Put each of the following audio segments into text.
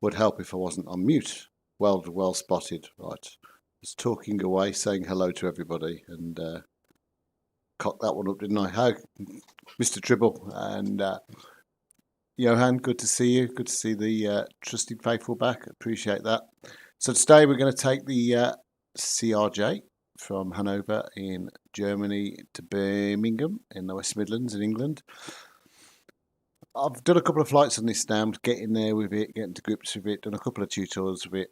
Would help if I wasn't on mute. Well spotted. Right. Was talking away, saying hello to everybody, and cocked that one up, didn't I? How, Mr. Tribble and Johan, good to see you. Good to see the trusted faithful back. Appreciate that. So today we're going to take the CRJ from Hanover in Germany to Birmingham in the West Midlands in England. I've done a couple of flights on this now, getting there with it, getting to grips with it, done a couple of tutorials with it.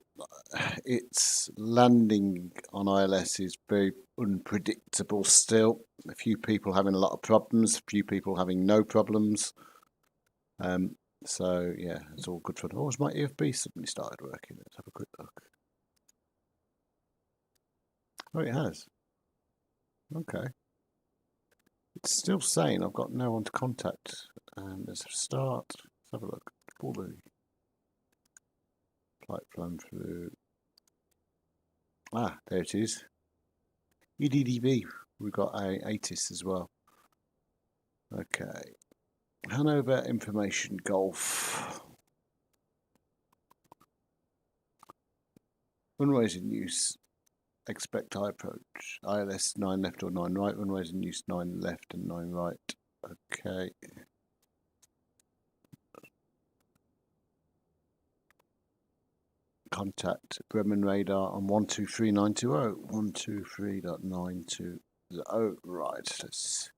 Its landing on ILS is very unpredictable still. A few people having a lot of problems, a few people having no problems. So yeah, it's all good fun. Oh, has my EFB suddenly started working? Let's have a quick look. Oh, it has. Okay. It's still saying I've got no one to contact. And there's a start. Let's have a look. Fully. Flight flown through. Ah, there it is. EDDV. We've got a ATIS as well. Okay. Hanover Information Golf. Runways in use. Expect high approach. ILS 9 left or 9 right. Runways in use 9 left and 9 right. Okay. Contact Bremen radar on 123.920. 123.920. Right. Let's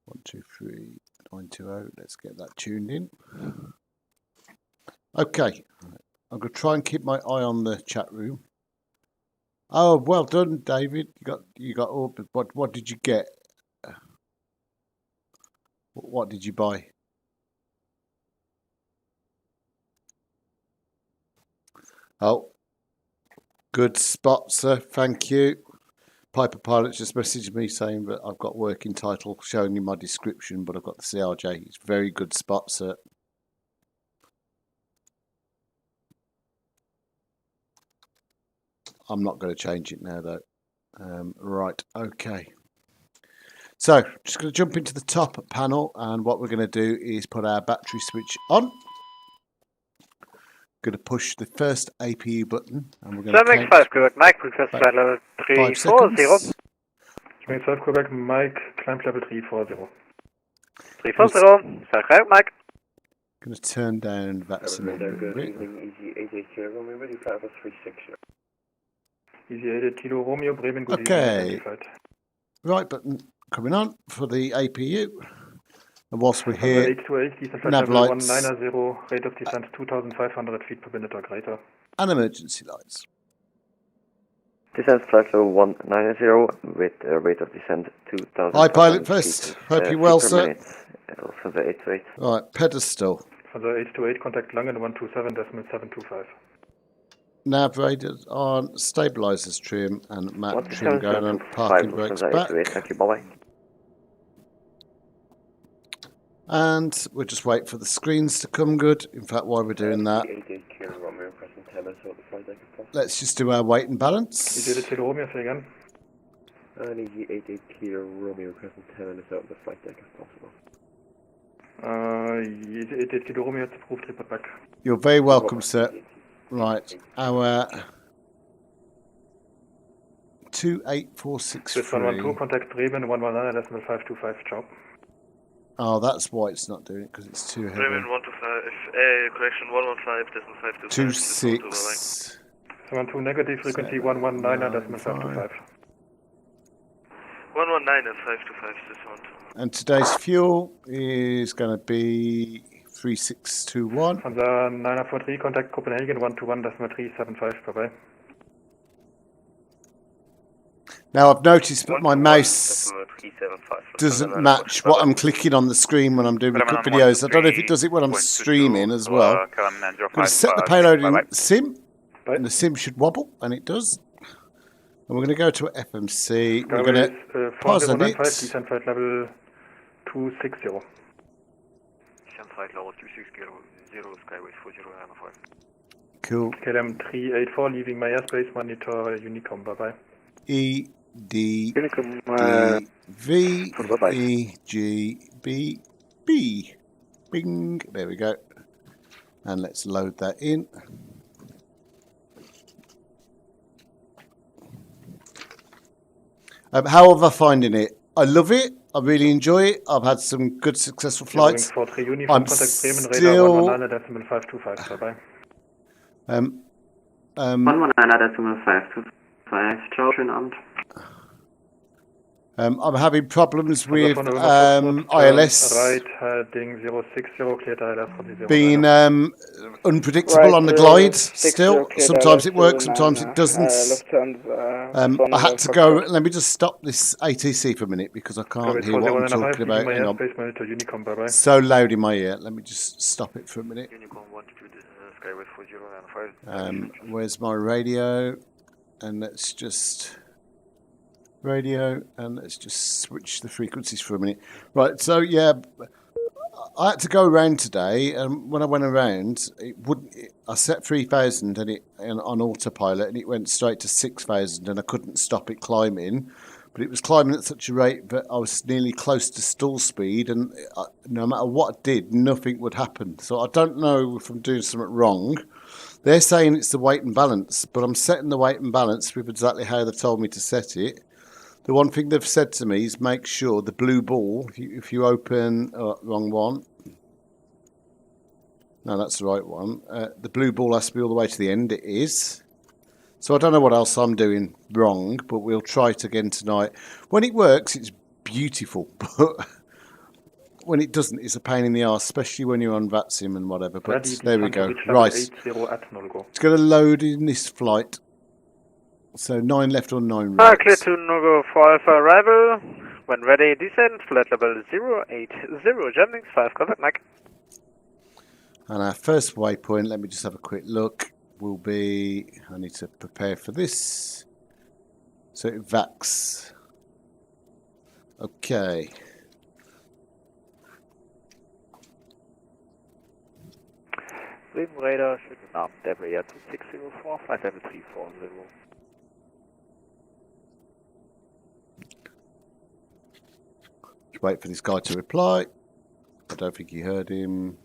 123.920. Let's get that tuned in. Okay. I'm going to try and keep my eye on the chat room. Oh, well done, David. You got all. What did you get? What did you buy? Oh, good spot, sir. Thank you. Piper Pilot's just messaged me saying that I've got working title showing in my description, but I've got the CRJ. It's very good spot, sir. I'm not going to change it now, though. Right, okay. So, just going to jump into the top panel, and what we're going to do is put our battery switch on. Going to push the first APU button, and we're going to count 5 Quebec, Mike, request flight level 5 seconds. 5 Quebec, Mike, climb level 340. 340, start out, Mike. Going to turn down Vatsim Network. Easy 88 Kilo Romeo, Bremen, good Okay. Right button coming on for the APU. And whilst we're here, 828, nav lights 190, rate of descent 2,500 feet per minute or greater. and emergency lights. Descent flight level 190 with a rate of descent 2,000. Hi, pilot first. Hope you're well, sir. For the 828. Right, pedestal. For the 828, contact Langen 127.725. Nav radars on, stabilizers trim, and map trim going on. Parking brakes back. Thank you, bye-bye. And we'll just wait for the screens to come good. In fact, while we're doing that, let's just do our weight and balance. Easy 88 Kilo Romeo, say again. Easy 88 Kilo Romeo, present 10 minutes out of the flight deck if possible. Easy 88 Kilo Romeo, it's approved, report back. You're very welcome, sir. Right, our 28463. 112, contact Bremen 119.525, ciao. Oh, that's why it's not doing it, because it's too heavy. Bremen 125, correction 115.525. 26. 72 negative, frequency 119.525. 119.525, this one. And today's fuel is going to be 3621. Von der 943, contact Copenhagen 121.375, bye-bye. Now I've noticed that my mouse doesn't match what I'm clicking on the screen when I'm doing quick videos. I don't know if it does it when I'm streaming as well. I'm going to set the payload in sim, and the sim should wobble, and it does. And we're going to go to FMC. We're going to pause on it. Descent flight level 260. Descent flight level 260, skyway 4095. Cool. KLM 384, leaving my airspace, monitor Unicom, bye-bye. EDDV EGBB. Bing. There we go. And let's load that in. How am I finding it? I love it. I really enjoy it. I've had some good successful flights. 43 Uni I'm from contact Bremen, still... radar 119.525, bye-bye. 119.525, ciao, schönen Abend. I'm having problems with Von November Foxtrot, ILS right heading 060, cleared ILS for the 09. being unpredictable on the glide still. Sometimes it works, sometimes it doesn't. I had to go, let me just stop this ATC for a minute because I can't hear what I'm talking about. Hang on. Unicom, bye-bye. So loud in my ear. Let me just stop it for a minute. Unicom 1 to Skyway 4095. Where's my radio? And let's just... radio, and let's just switch the frequencies for a minute. Right, so yeah, I had to go around today, and when I went around, it wouldn't. I set 3,000 and on autopilot, and it went straight to 6,000, and I couldn't stop it climbing. But it was climbing at such a rate that I was nearly close to stall speed, and no matter what I did, nothing would happen. So I don't know if I'm doing something wrong. They're saying it's the weight and balance, but I'm setting the weight and balance with exactly how they've told me to set it. The one thing they've said to me is make sure the blue ball, if you open, wrong one. No, that's the right one. The blue ball has to be all the way to the end. It is. So I don't know what else I'm doing wrong, but we'll try it again tonight. When it works, it's beautiful. But when it doesn't, it's a pain in the arse, especially when you're on Vatsim and whatever. But there we go. Right. It's going to load in this flight. So 9 left on 9 right. Clear to no-go for Alpha arrival. When ready, descend, flight level 080, Gemini 5, contact Mike. And our first waypoint, let me just have a quick look, will be, I need to prepare for this. So VAX. Okay. Bremen radar, schönen Abend, Devil 2604, flight level 340. Wait for this guy to reply. I don't think he heard him.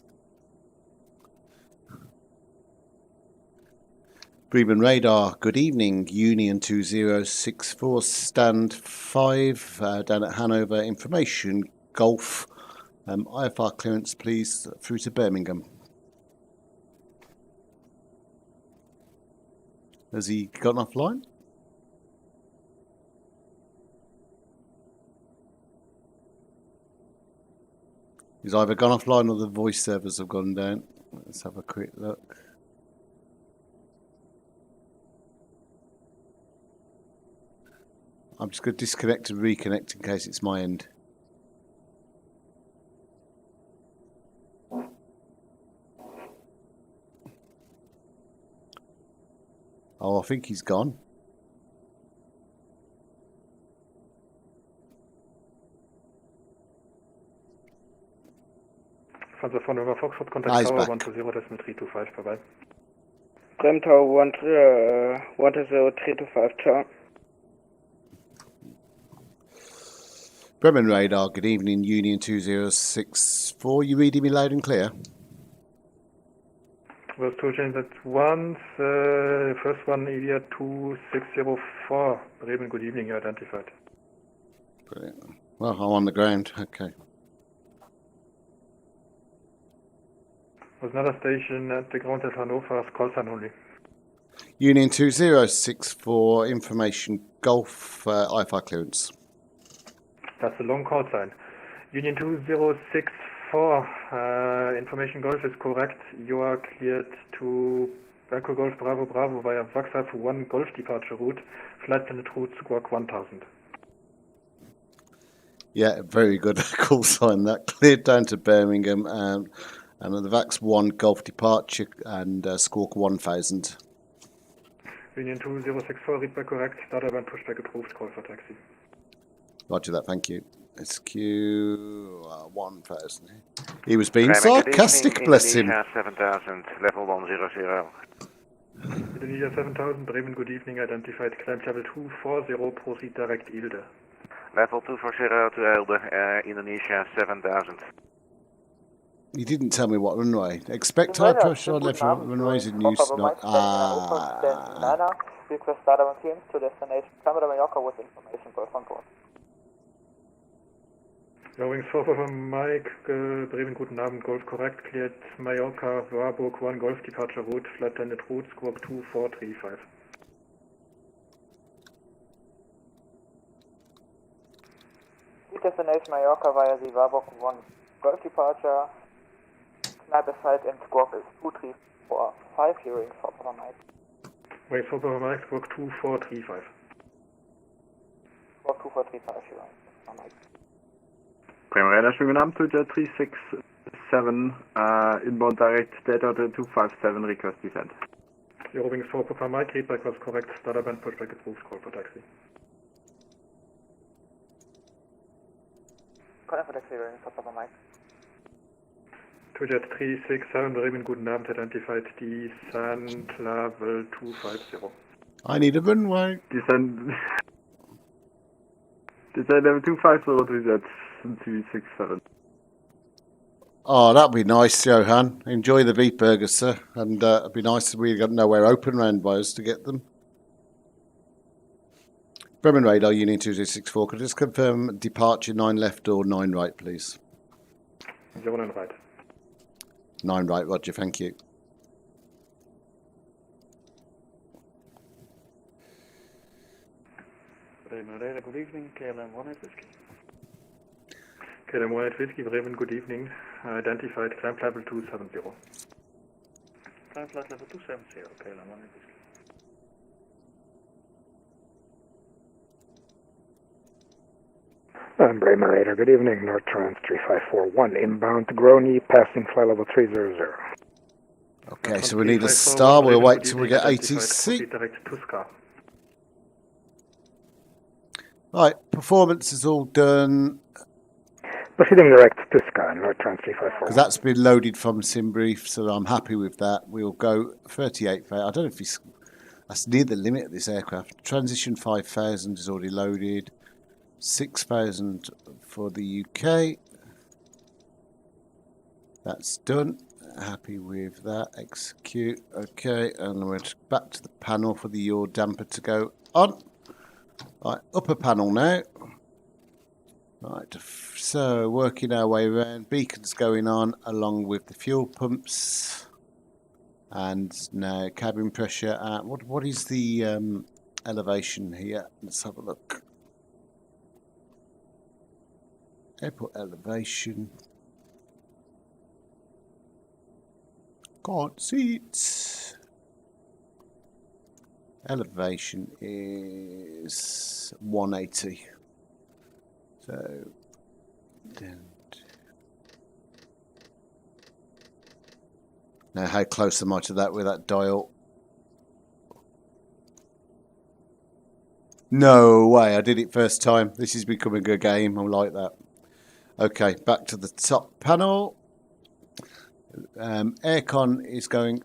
Bremen radar, good evening. Union2064, stand 5 down at Hanover. Information, Golf. IFR clearance, please, through to Birmingham. Has he gotten offline? He's either gone offline or the voice servers have gone down. Let's have a quick look. I'm just going to disconnect and reconnect in case it's my end. Oh, I think he's gone. Von November Foxtrot, contact Tower 120.325, bye-bye. Bremen Tower 120.325, ciao. Bremen radar, good evening, Union2064. You reading me loud and clear? Those two chains at once. First one, EDDV 2604. Bremen, good evening, you identified. Brilliant. Well, I'm on the ground, okay. There's another station at the ground at Hannover, Callsign only. Union2064, information, Golf, IFR clearance. That's a long call sign. Union 2064, information Golf is correct. You are cleared to Echo Golf Bravo Bravo via VAXEV 1 Golf departure route, flight limit route squawk 1000. Yeah, very good call sign. That cleared down to Birmingham and the VAX 1 Golf departure and squawk 1000. Union 2064, read back correct. Data band pushback approved, call for taxi. Roger that, thank you. SQ 1000. He was being sarcastic, bless him. Indonesia 7000, level 100. Indonesia 7000, Bremen, good evening, identified, climb level 240, proceed direct Ilde. Level 240 to Elde, Indonesia 7000. You didn't tell me what runway. Expect high pressure on left runways in use. Not. Request data teams to destination Canada Mallorca with information for control. Wings 4 Papa Mike, Bremen, guten Abend, Golf correct, cleared Mallorca, Warburg 1 Golf departure route, flight landed route, squawk 2435. Destination Mallorca via the Warburg 1 Golf departure, Sniper site and squawk is 2345, hearing 4 Papa Mike. Wings 4 Papa Mike, squawk 2435. Squawk 2435, hearing 4 Papa Mike. Bremen Radar, schönen guten Abend, Soldier 367, inbound direct, data 257, request descent. Eurowings 4 Papa Mike, readback was correct, starter band pushback approved, call for taxi. Call for taxi, hearing 4 Papa Mike. Jet 367, Bremen, guten Abend, identified descent level 250. I need a runway. Descent level 250, Jet 367. Oh, that'd be nice, Johan. Enjoy the beef burgers, sir. And it'd be nice if we got nowhere open round by us to get them. Bremen Radar, UNI2064. Could you just confirm departure 9 left or 9 right, please? 9 right. 9 right, Roger, thank you. Bremen Radar, good evening, KLM 1 Whiskey. KLM 1 Whiskey, Bremen, good evening. Identified climb level 270. Climb flight level 270, KLM 1 Whiskey. Bremen Radar, good evening, North Trans 3541, inbound to Grony, passing flight level 300. Okay, so we need a star, we'll wait till we get ATC. Right, performance is all done. Proceeding direct to Sky, North Trans 354. Because that's been loaded from SimBrief, so I'm happy with that. We'll go 38. I don't know if he's... That's near the limit of this aircraft. Transition 5000 is already loaded. 6,000 for the UK. That's done. Happy with that. Execute. Okay, and we're back to the panel for the yaw damper to go on. Right, upper panel now. Right, so working our way around. Beacons going on along with the fuel pumps. And now cabin pressure at what is the elevation here? Let's have a look. Airport elevation. Can't see it. Elevation is 180. So then. Now, how close am I to that with that dial? No way! I did it first time. This is becoming a game. I like that. Okay, back to the top panel. Aircon is going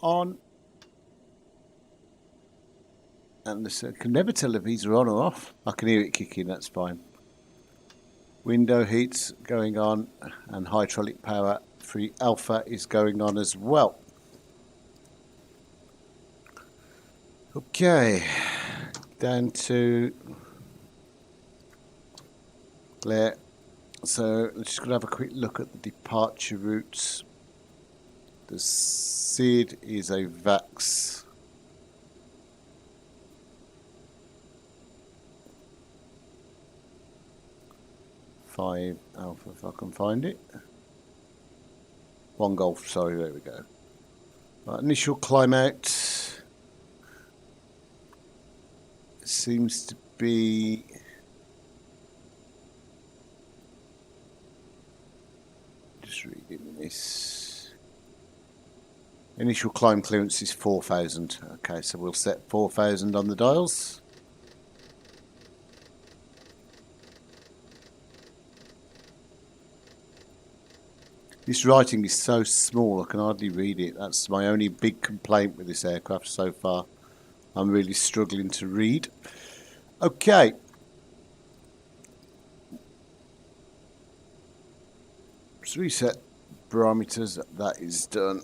on. And this, I can never tell if these are on or off. I can hear it kicking, that's fine. Window heats going on, and hydraulic power 3 alpha is going on as well. Okay, down to Blair. So let's just gonna have a quick look at the departure routes. The SID is a VAX. Five alpha, if I can find it. 1 golf, sorry, there we go. Right, initial climb out seems to be just reading this. Initial climb clearance is 4,000. Okay, so we'll set 4,000 on the dials. This writing is so small I can hardly read it. That's my only big complaint with this aircraft so far. I'm really struggling to read. Okay. reset barometers. That is done.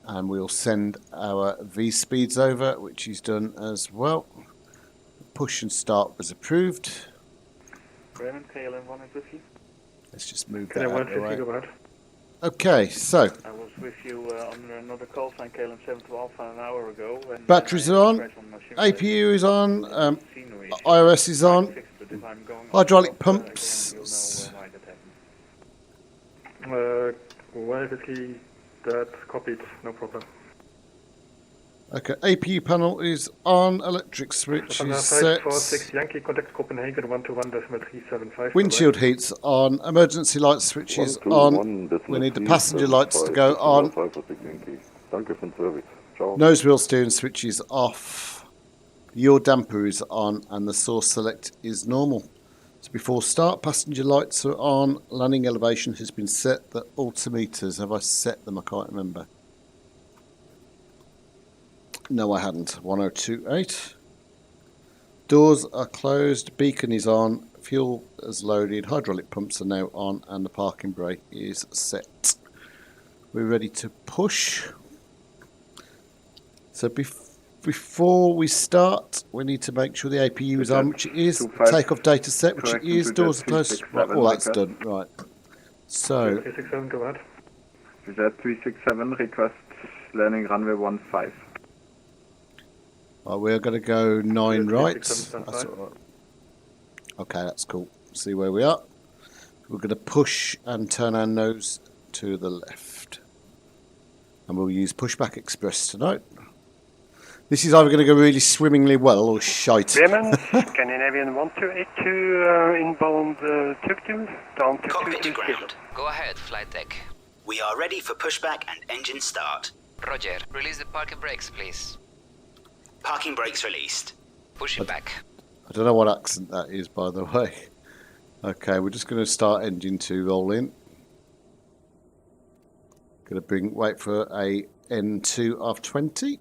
And we'll send our V speeds over, which is done as well. Push and start was approved. Bremen, KLM 150. Let's just move that out of the way. Go ahead. Okay, so I was with you on another call sign KLM 72 Alpha an hour ago. And batteries are on, APU is on, IRS is on, hydraulic pumps. 150, that copied, no problem. Okay, APU panel is on, electric switch is set. 46 Yankee, contact Copenhagen 121.375. Windshield heats on, emergency light switch is on. We need the passenger lights to go on. Nose wheel steering switch is off. Yaw damper is on, and the source select is normal. So before start, passenger lights are on. Landing elevation has been set. The altimeters, have I set them? I can't remember. No, I hadn't. 1028. Doors are closed. Beacon is on. Fuel is loaded. Hydraulic pumps are now on, and the parking brake is set. We're ready to push. So before we start, we need to make sure the APU is on, which it is. Takeoff data set, which it is. Doors are closed. Right, all that's done. Right. So. 367, go ahead. VAXEV 367, request landing runway 15. Well, we're going to go 9 right. That's all right. Okay, that's cool. See where we are. We're going to push and turn our nose to the left. And we'll use pushback express tonight. This is either going to go really swimmingly well or shite. Bremen, Scandinavian 1282, inbound tuk-tuk, down to Cockpit to 220. ground. Go ahead, flight deck. We are ready for pushback and engine start. Roger. Release the parking brakes, please. Parking brakes released. Push it back. I don't know what accent that is, by the way. Okay, we're just going to start engine 2 roll in. Going to wait for a N2 of 20.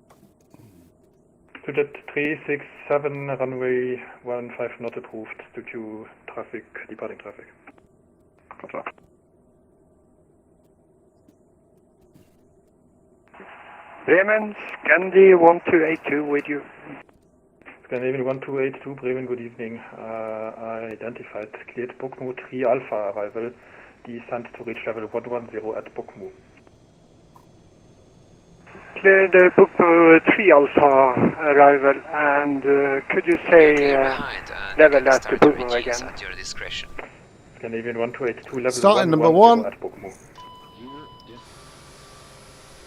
To that 367, runway 15 not approved due to traffic, departing traffic. Bremen, Scandi 1282 with you. Scandinavian 1282, Bremen, good evening. Identified, cleared Bookmo 3 Alpha arrival. Descent to reach level 110 at Bookmo. Cleared Bookmo 3 Alpha arrival, and could you say level at the Bookmo again? At your discretion. Scandinavian 1282, level Starting number 110 1. at Bookmo.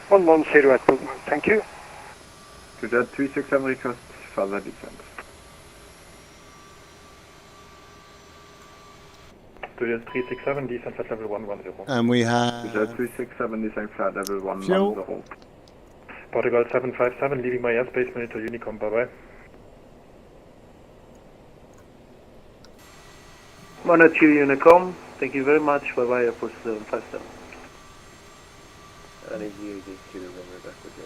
110 at Bookmo, thank you. To that 367, request further descent. To that 367, descent at level 110. And we To have that 367, descent flight level 110. fuel. Portugal 757, leaving my airspace, monitor Unicom, bye-bye. Monitor Unicom, thank you very much, bye-bye, Airport 757. I need you to remember back with you.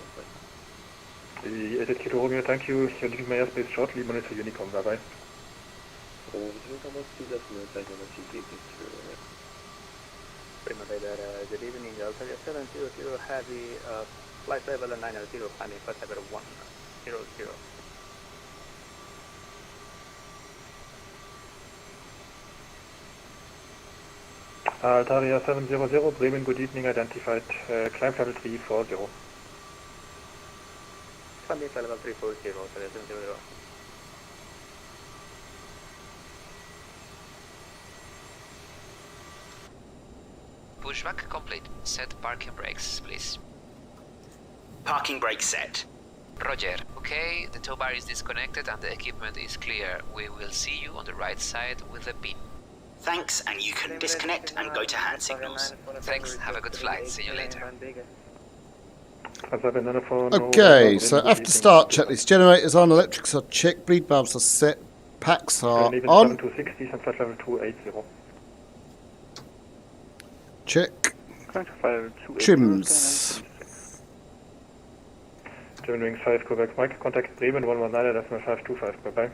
EDDV Kilo Romeo, thank you. You're leaving my airspace shortly, monitor Unicom, bye-bye. Primavera, good evening, Delta 700 Heavy, flight level 900, climbing flight level 100. Altaria 700, Bremen, good evening, identified, climb level 340. Climbing flight level 340, Altaria 700. Pushback complete. Set parking brakes, please. Parking brakes set. Roger. Okay, the tow bar is disconnected and the equipment is clear. We will see you on the right side with the beam. Thanks, and you can disconnect and go to hand signals. Thanks, have a good flight. See you later. Okay, so after start, checklist generators on, electrics are checked, bleed valves are set, packs are on. 260 and flight level 280. Check. Trims. German Wings 5, Quebec Mike, contact Bremen 119.525, bye bye.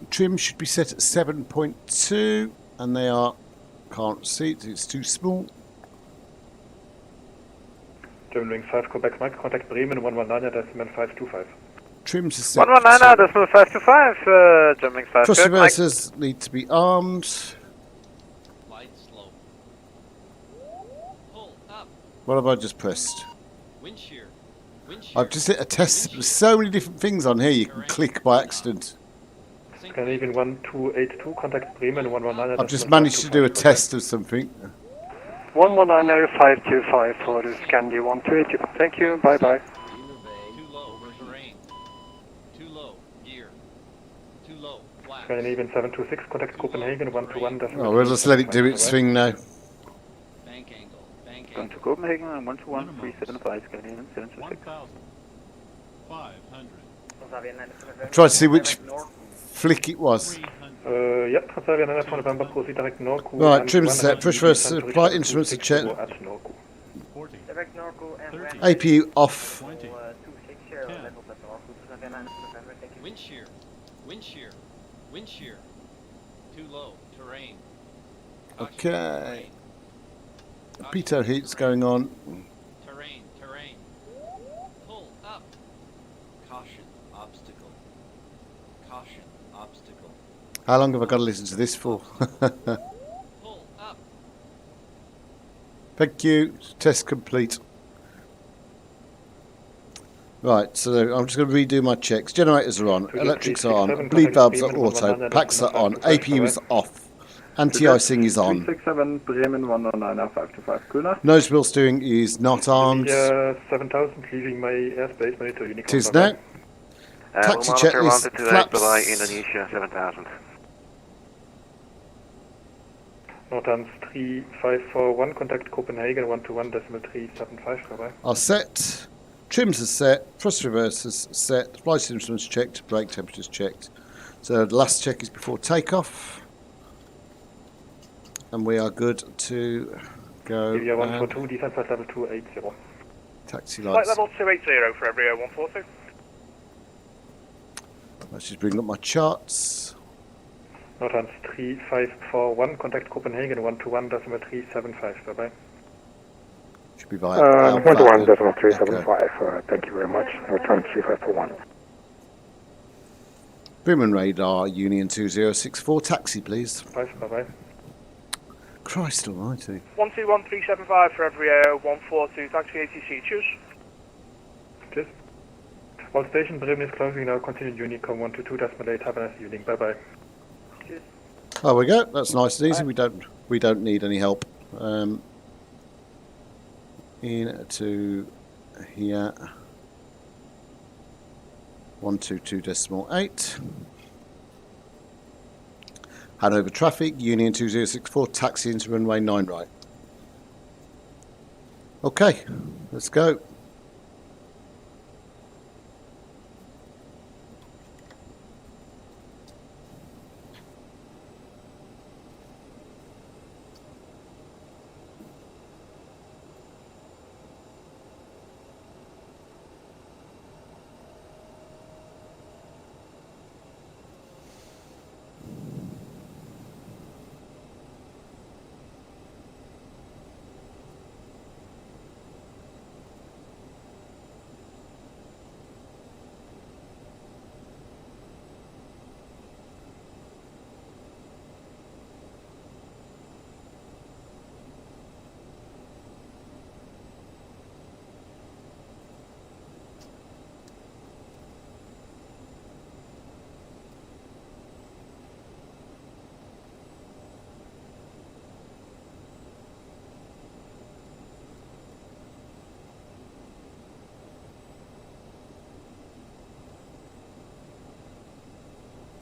Trim should be set at 7.2, and they are Can't see it, it's too small. German 5, Quebec Mike, contact Bremen 119.525. Trims are set. 119.525, German 5. Thrust reversers need to be armed. Light slow. Pull up. What have I just pressed? Wind shear. Wind shear. I've just hit a test. There's so many different things on here you can click by accident. Scandinavian 1282, contact Bremen 119. I've just managed to do a test of something. 119.525 for the Scandi 1282. Thank you, bye bye. Too low, terrain. Too low, gear. Too low, flat. Scandinavian 726, contact Copenhagen 121. Oh, we'll just let it do its thing now. Bank angle, bank Going to Copenhagen 121, 375, Scandinavian 726. 1,500. Try to see which flick it was. Yep, Transavia 9 for November, proceed direct Norco. Right, trim set, push first, flight instruments are checked. APU off. Wind shear, wind shear, wind shear. Too low, terrain. Okay. Pitot heat's going on. Terrain, terrain. Pull up. Caution, obstacle. Caution, obstacle. How long have I got to listen to this for? Pull up. Thank you. Test complete. Right, so I'm just going to redo my checks. Generators are on, electrics are on, bleed valves are auto, packs are on, APU is off, anti-icing is on. 367 Bremen 119.525. Kuna. Nose wheel steering is not armed. 7000, leaving my airspace, monitor Unicorn. It is now. Taxi checklist, flaps. Indonesia 7000. Northern 3541, contact Copenhagen 121.375, bye-bye. Are set. Trims are set. Thrust reversers set. Flight instruments checked. Brake temperatures checked. So the last check is before takeoff. And we are good to go. Avia 142, descent flight level 280. Taxi Flight lights. level 280 for every 142. Let's just bring up my charts. Northern 3541, contact Copenhagen 121.375, bye-bye. Should be via 121.375. Thank you very much. Return 3541. Birmingham radar, Union2064. Taxi, please. Bye-bye. Christ almighty. 121375 for every 142, taxi ATC, choose. Cheers. All station, Bremen is closing now. Continue Unicom 122.8. Have a nice evening. Bye-bye. Cheers. There we go. That's nice and easy. We don't need any help. Into here. 122.8. Hanover traffic, Union2064, taxi into runway 9 right. Okay, let's go.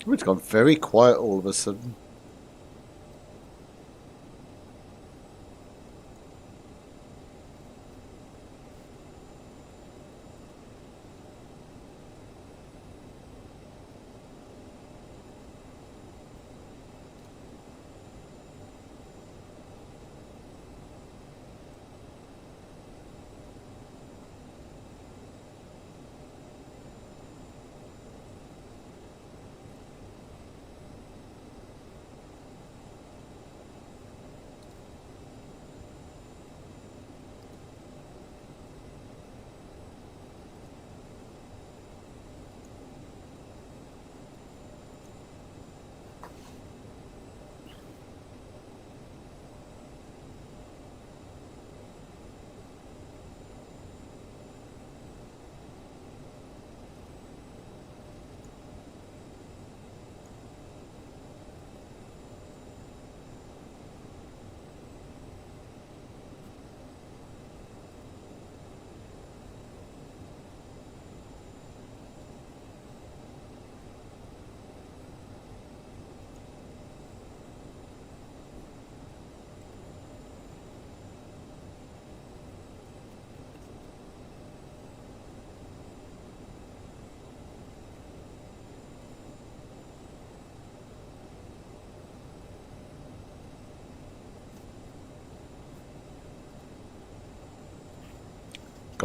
It's gone very quiet all of a sudden.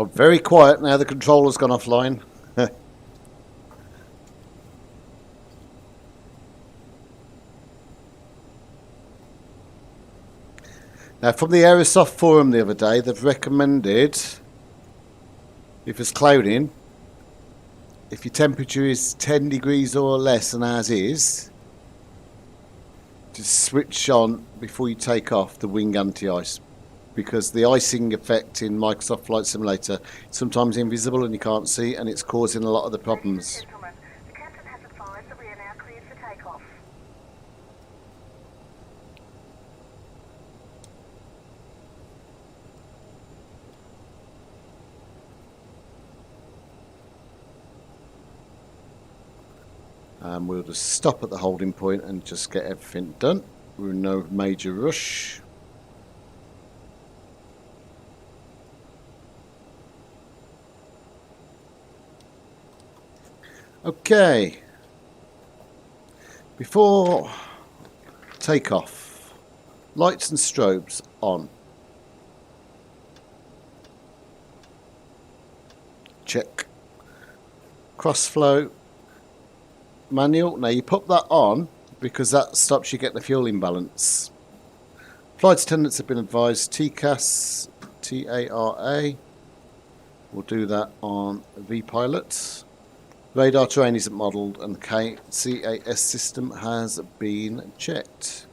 Gone very quiet now. The controller's gone offline. Now, from the Aerosoft forum the other day, they've recommended, if it's clouding, if your temperature is 10 degrees or less than ours is, to switch on before you take off the wing anti-ice, because the icing effect in Microsoft Flight Simulator is sometimes invisible and you can't see, and it's causing a lot of the problems. And we'll just stop at the holding point and just get everything done. We're in no major rush. Okay. Before takeoff, lights and strobes on. Check. Crossflow. Manual. Now you put that on because that stops you getting the fuel imbalance. Flight attendants have been advised TCAS, TARA. We'll do that on V-Pilot. Radar terrain isn't modelled and the CAS system has been checked.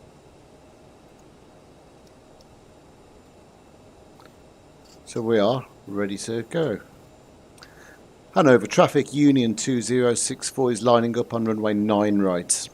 So we are ready to go. Hanover traffic UNION2064 is lining up on runway 9 right.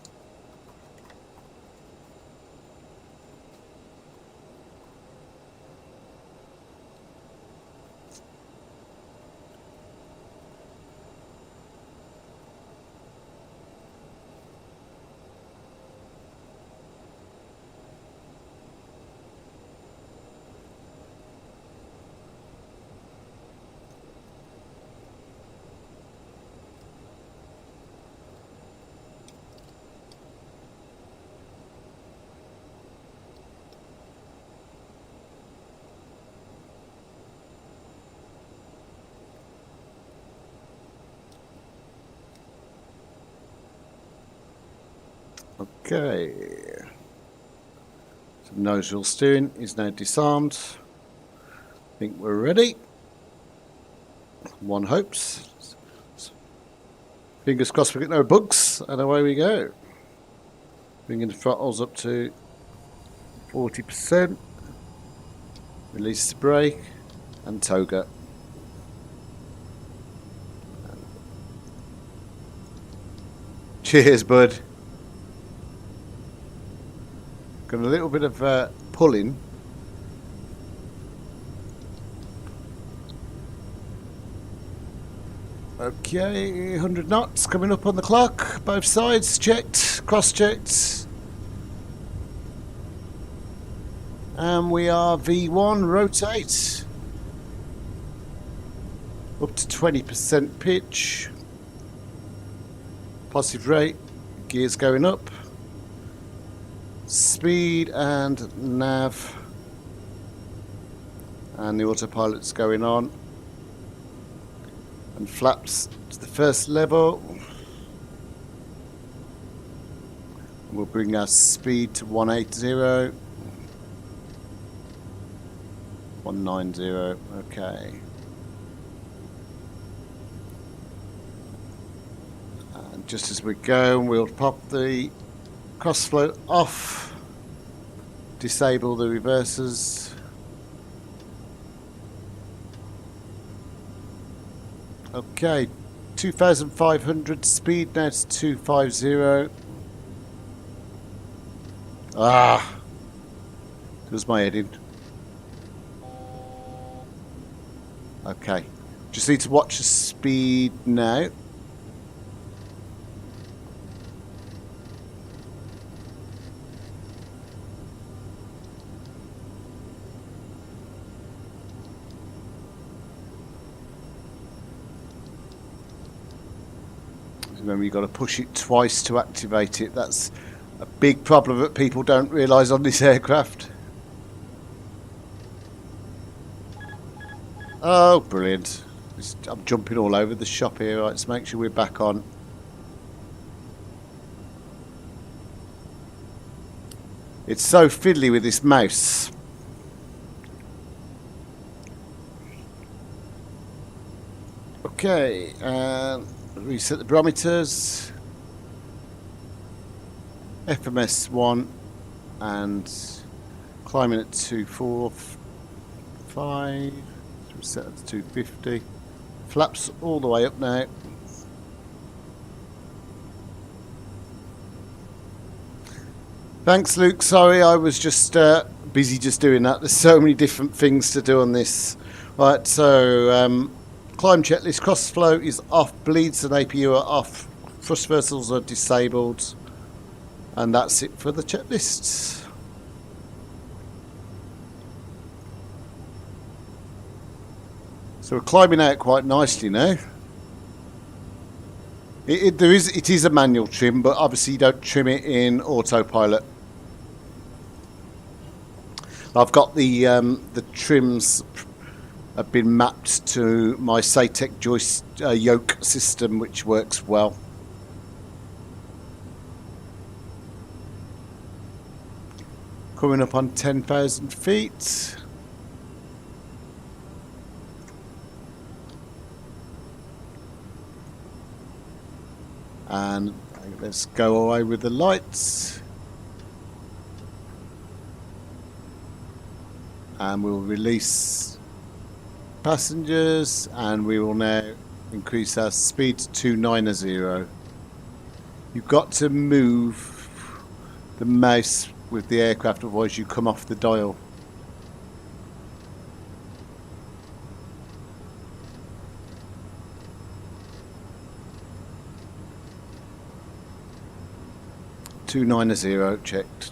Okay, so nose wheel steering is now disarmed. I think we're ready. One hopes. Fingers crossed we get no bugs, and away we go. Bringing the throttles up to 40%. Release the brake and toga. Cheers, bud. Got a little bit of pulling. Okay, 100 knots coming up on the clock. Both sides checked, cross-checked. And we are V1, rotate. Up to 20% pitch. Positive rate, gears going up. Speed and nav, and the autopilot's going on, and flaps to the first level. We'll bring our speed to 180, 190. Okay, and just as we go, we'll pop the crossflow off, disable the reversers. Okay, 2,500 speed now to 250. Ah, there's my heading. Okay, just need to watch the speed now. Remember, you've got to push it twice to activate it. That's a big problem that people don't realise on this aircraft. Oh, brilliant. I'm jumping all over the shop here. Right, let's make sure we're back on. It's so fiddly with this mouse. Okay, reset the barometers. FMS 1 and climbing at 245. Set at 250. Flaps all the way up now. Thanks, Luke. Sorry, I was just busy just doing that. There's so many different things to do on this. Right, so climb checklist. Cross flow is off. Bleeds and APU are off. Thrust vessels are disabled. And that's it for the checklists. So we're climbing out quite nicely now. It is a manual trim, but obviously you don't trim it in autopilot. I've got the trims have been mapped to my Satec joist yoke system, which works well. Coming up on 10,000 feet. And let's go away with the lights. And we'll release passengers, and we will now increase our speed to 290. You've got to move the mouse with the aircraft, otherwise you come off the dial. (290) checked.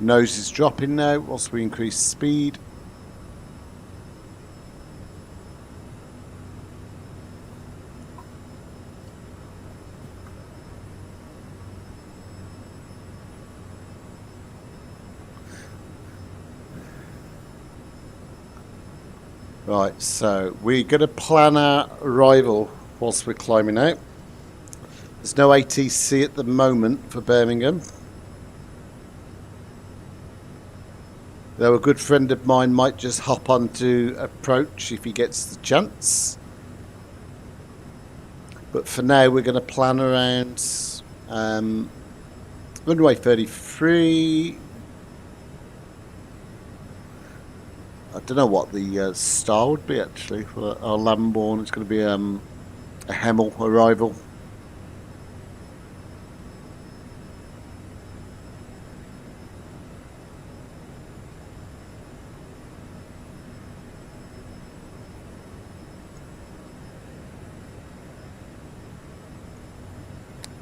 Nose is dropping now whilst we increase speed. Right, so we're going to plan our arrival whilst we're climbing out. There's no ATC at the moment for Birmingham. Though a good friend of mine might just hop on to approach if he gets the chance. But for now we're going to plan around runway 33. I don't know what the star would be actually for our Lambourne. It's going to be a Hemel arrival.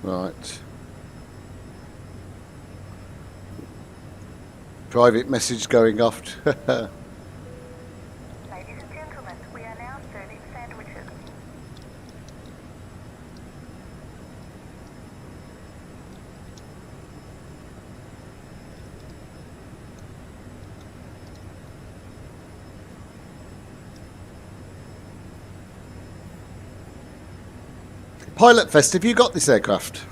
Right. Private message going off. Ladies and gentlemen, we are now serving sandwiches. Pilot Fest, have you got this aircraft?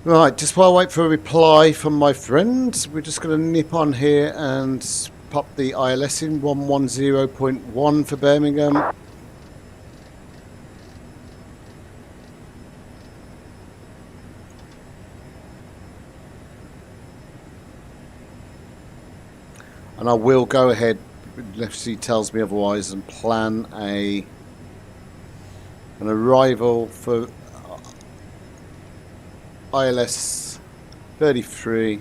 Right, just while I wait for a reply from my friend, we're just going to nip on here and pop the ILS in 110.1 for Birmingham. And I will go ahead, unless he tells me otherwise, and plan an arrival for ILS 33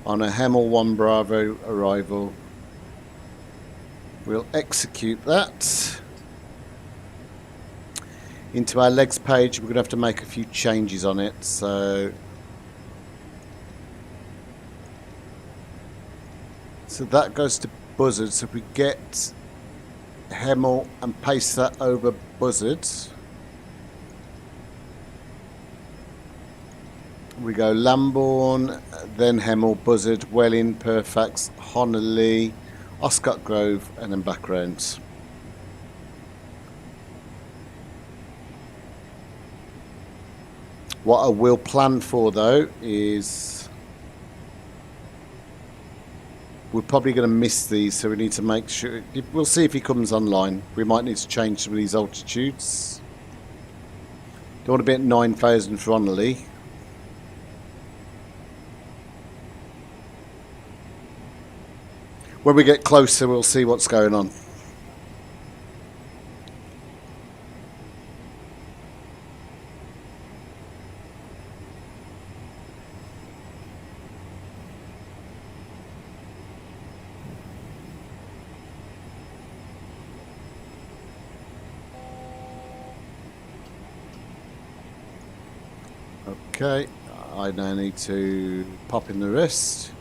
on a Hemel 1 Bravo arrival. We'll execute that into our legs page. We're going to have to make a few changes on it, so that goes to BUZAD. So if we get Hemel and paste that over BUZAD, we go Lambourne, then Hemel, BUZAD, Welling, Perfax, Honolulu, Oscott Grove, and then back round. What I will plan for though is we're probably going to miss these, so we need to make sure. We'll see if he comes online. We might need to change some of these altitudes. Don't want to be at 9,000 for Honolulu. When we get closer, we'll see what's going on. Okay, I now need to pop in the rest.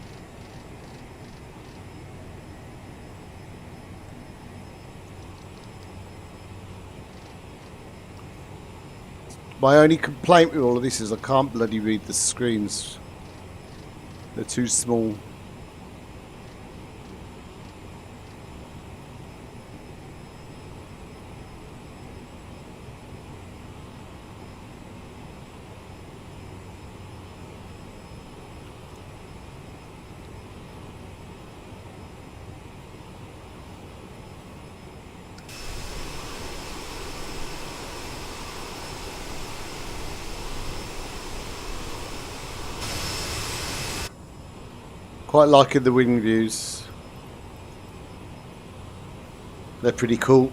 My only complaint with all of this is I can't bloody read the screens. They're too small. Quite liking the wing views. They're pretty cool.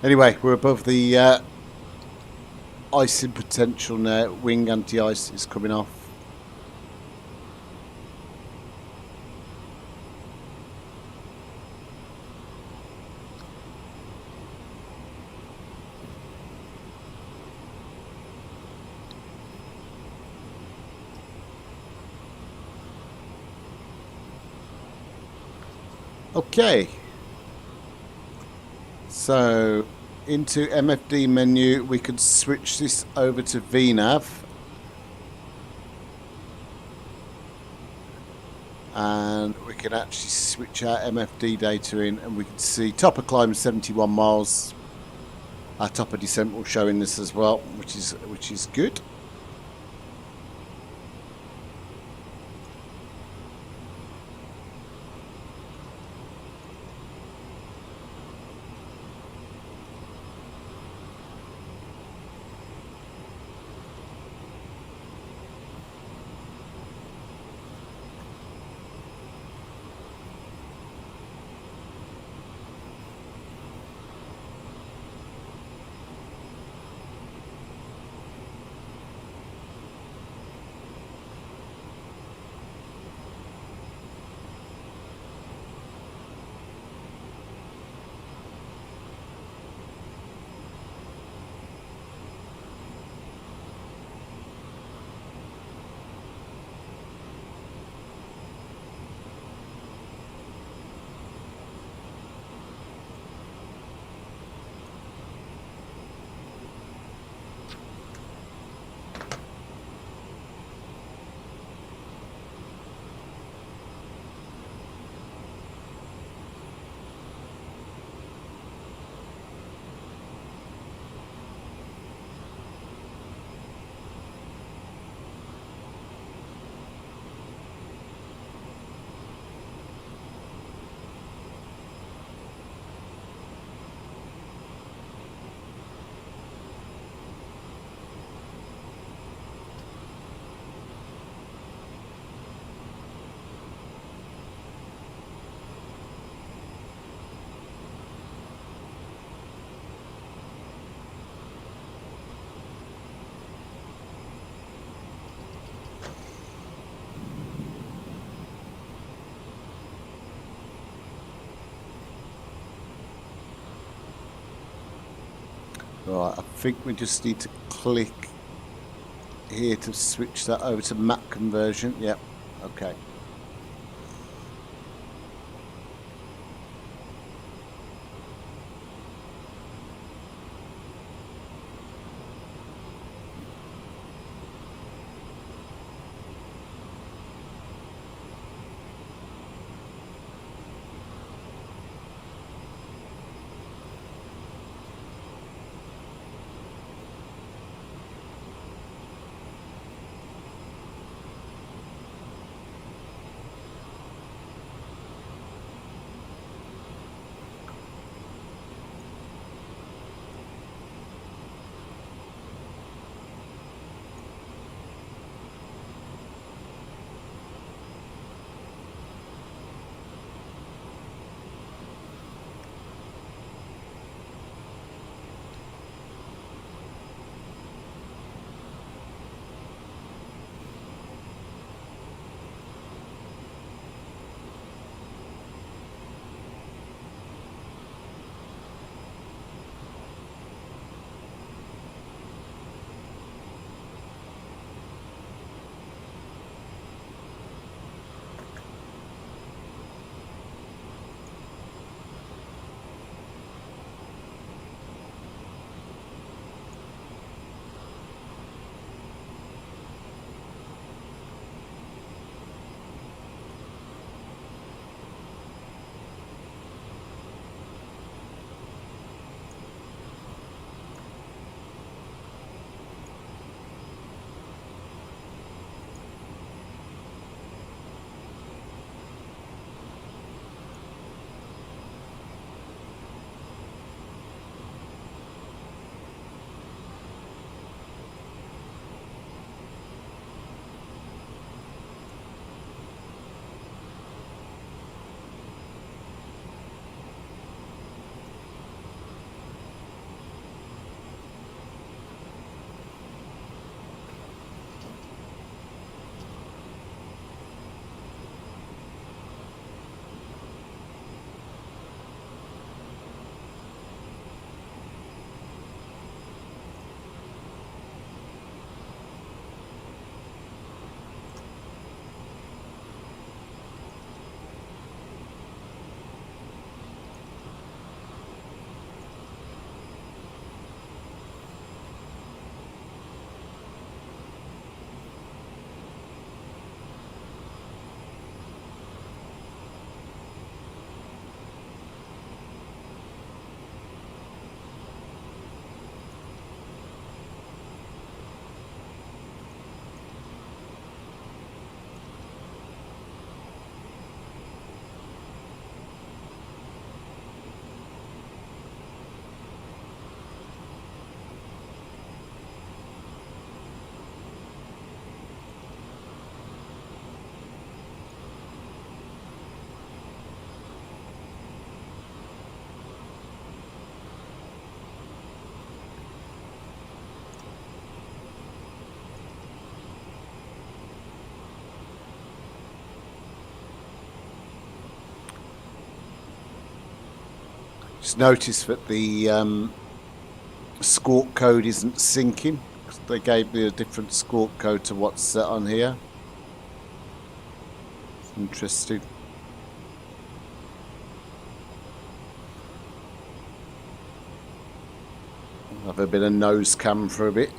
Anyway, we're above the icing potential now. Wing anti-ice is coming off. Okay, so into MFD menu, we could switch this over to VNAV, and we can actually switch our MFD data in, and we can see top of climb 71 miles. Our top of descent will show in this as well, which is good. Right, I think we just need to click here to switch that over to map conversion. Yep. Okay. Just notice that the squawk code isn't syncing. They gave me a different squawk code to what's set on here. Interesting. Have a bit of nose cam for a bit.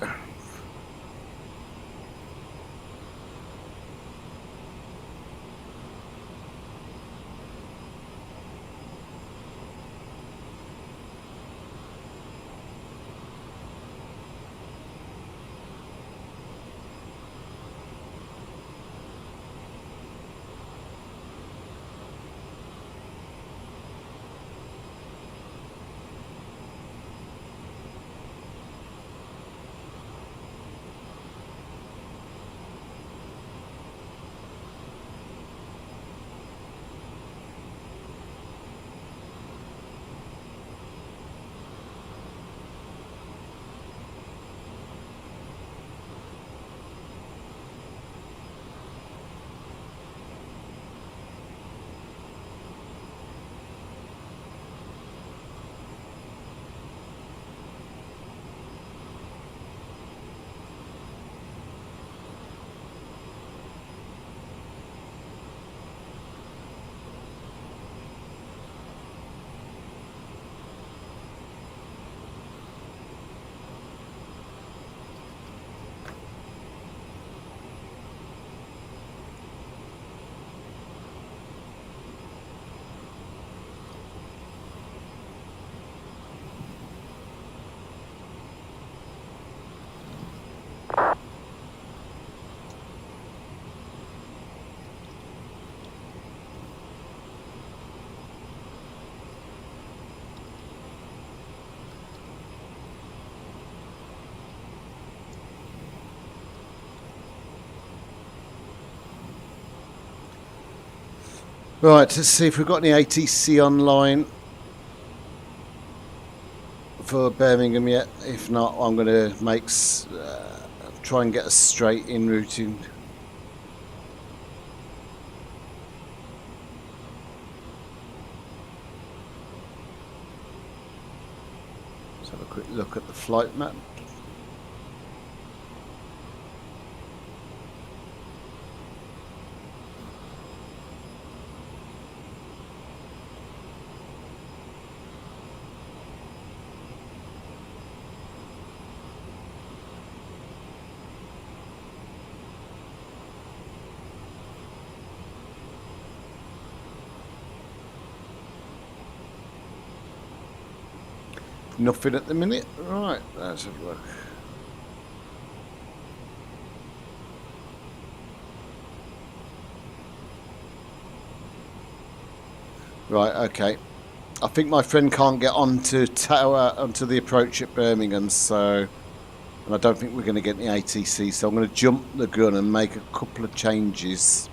Right, let's see if we've got any ATC online for Birmingham yet. If not, I'm going to make try and get a straight in routing. Let's have a quick look at the flight map. Nothing at the minute. Right, let's have a look. Right, okay. I think my friend can't get onto the approach at Birmingham, so, and I don't think we're going to get the ATC, so I'm going to jump the gun and make a couple of changes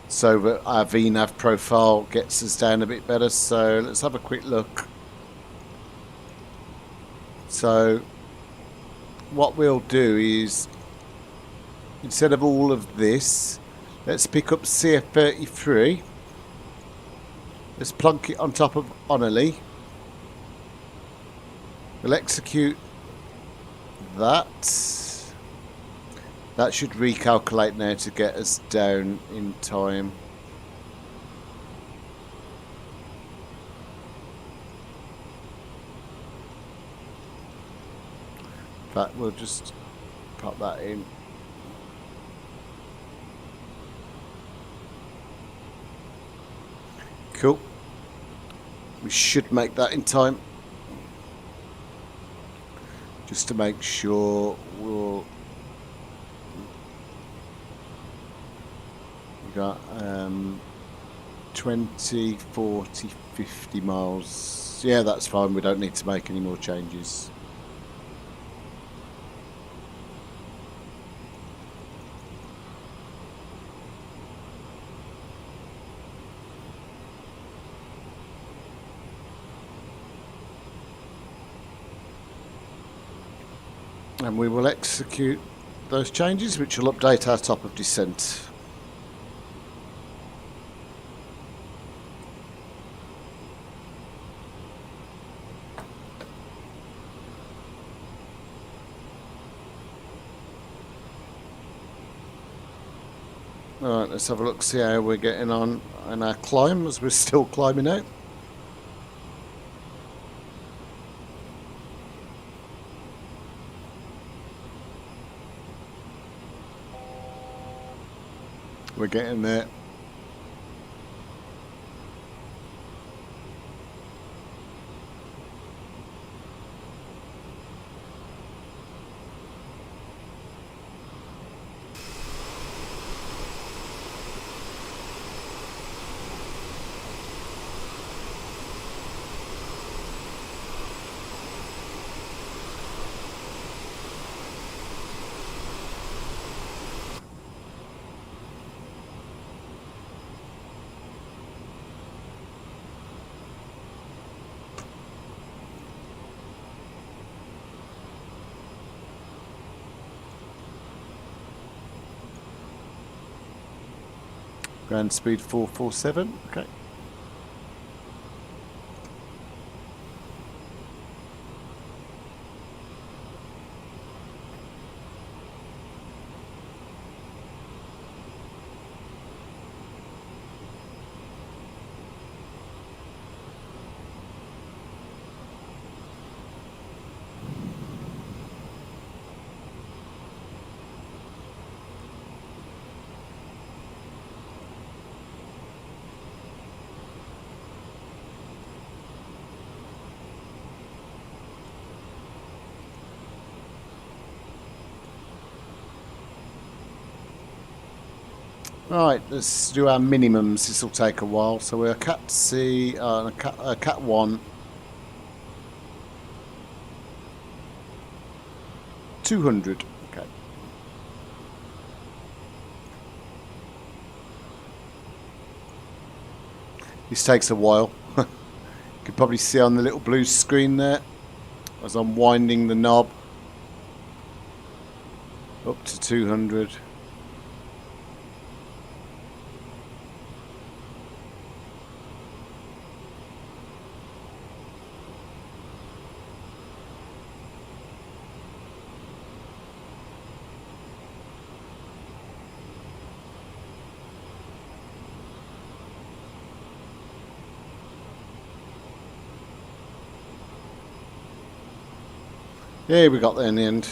so that our VNAV profile gets us down a bit better. So let's have a quick look. So what we'll do is, instead of all of this, let's pick up CF33. Let's plunk it on top of Onely. We'll execute that. That should recalculate now to get us down in time. But we'll just pop that in. Cool. We should make that in time. Just to make sure we got 20, 40, 50 miles. Yeah, that's fine. We don't need to make any more changes. And we will execute those changes, which will update our top of descent. Alright, let's have a look, see how we're getting on in our climb, as we're still climbing out. We're getting there. Ground speed 447, okay. Right, let's do our minimums. This will take a while. So we're Cat C, Cat 1. 200. Okay. This takes a while. You can probably see on the little blue screen there as I'm winding the knob up to 200. Yeah, we got there in the end.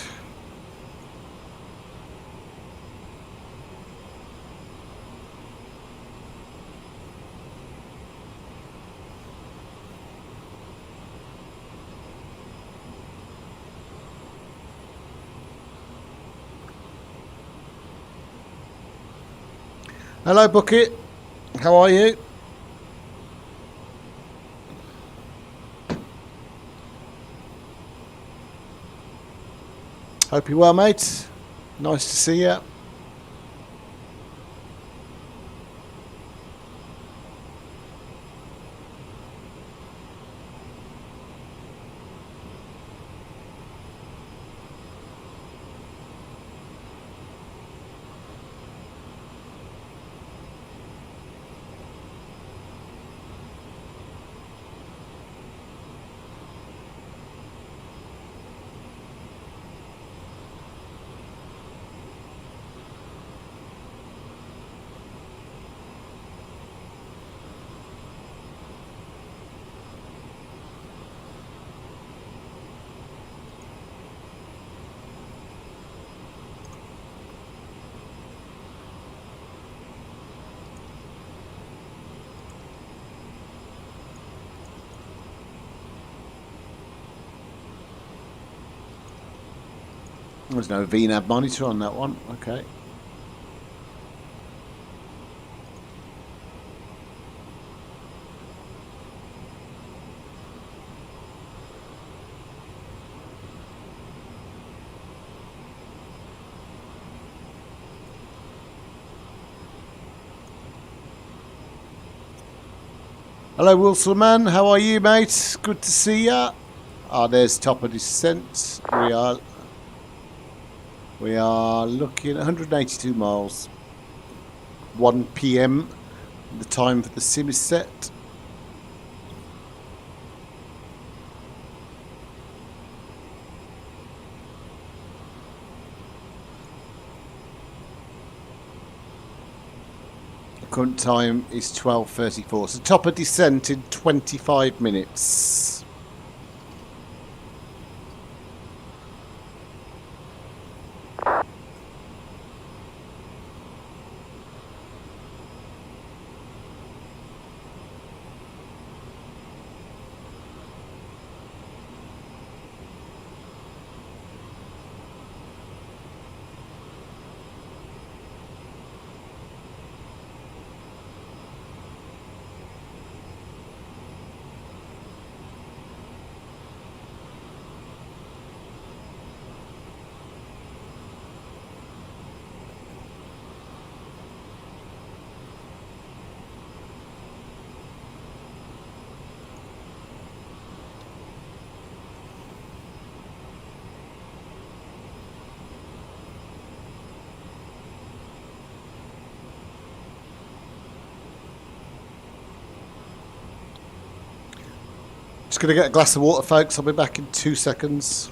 Hello, Bucket. How are you? Hope you're well, mate. Nice to see you. There's no VNAV monitor on that one. Okay. Hello, Wilson, how are you, mate? Good to see ya. Ah, there's top of descent. We are looking at 182 miles. 1 PM. The time for the sim is set. The current time is 12:34. So top of descent in 25 minutes. Just going to get a glass of water, folks. I'll be back in 2 seconds.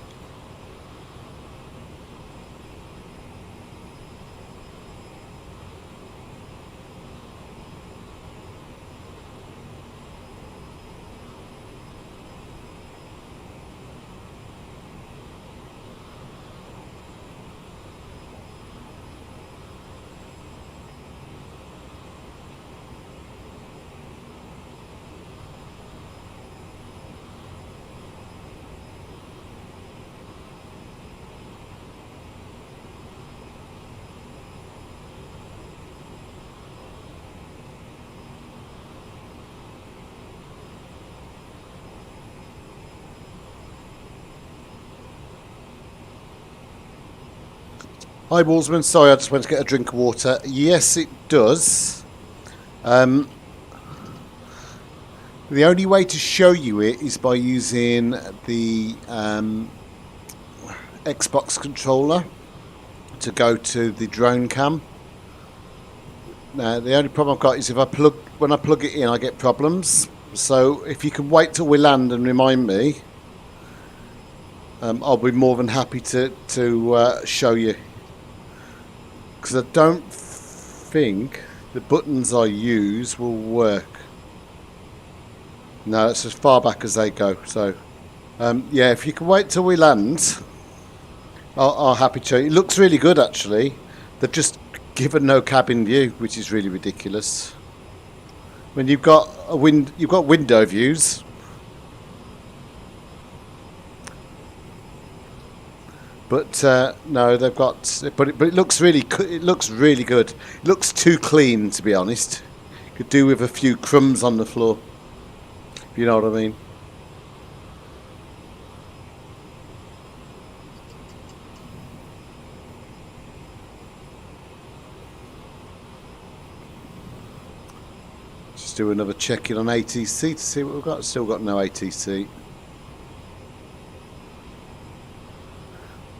Hi, Wallsman. Sorry, I just went to get a drink of water. Yes, it does. The only way to show you it is by using the Xbox controller to go to the drone cam. Now the only problem I've got is when I plug it in, I get problems. So if you can wait till we land and remind me, I'll be more than happy to show you. Because I don't think the buttons I use will work. No, it's as far back as they go. So yeah, if you can wait till we land, I'll happy to show you. It looks really good actually. They've just given no cabin view, which is really ridiculous. When you've got window views. But no, they've got. But it looks really good. It looks It looks too clean, to be honest. Could do with a few crumbs on the floor. If you know what I mean. Just do another check-in on ATC to see what we've got. Still got no ATC.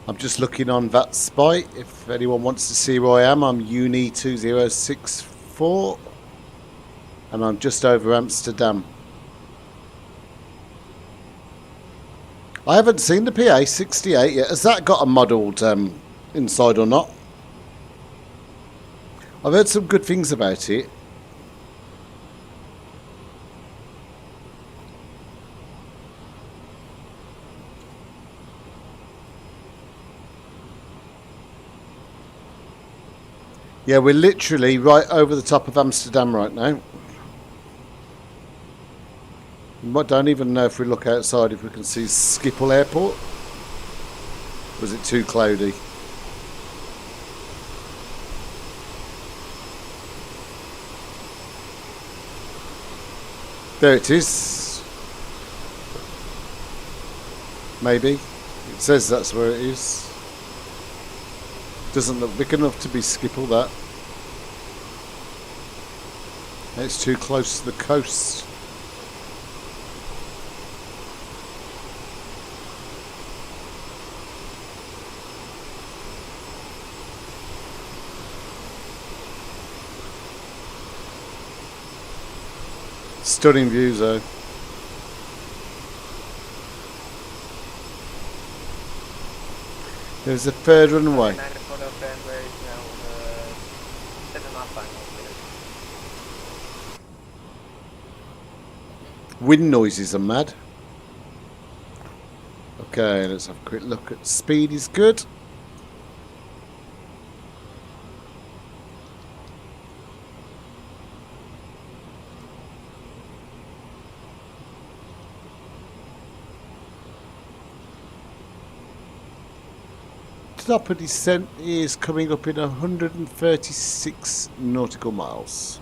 I'm just looking on VATSpy. If anyone wants to see where I am, I'm UNI2064 and I'm just over Amsterdam. I haven't seen the PA68 yet. Has that got a modelled inside or not? I've heard some good things about it. Yeah, we're literally right over the top of Amsterdam right now. I don't even know if we look outside if we can see Schiphol Airport. Or is it too cloudy? There it is. Maybe. It says that's where it is. Doesn't look big enough to be Schiphol, that. It's too close to the coast. Stunning views though. There's a third runway. Wind noises are mad. Okay, let's have a quick look at speed is good. Top of descent is coming up in 136 nautical miles.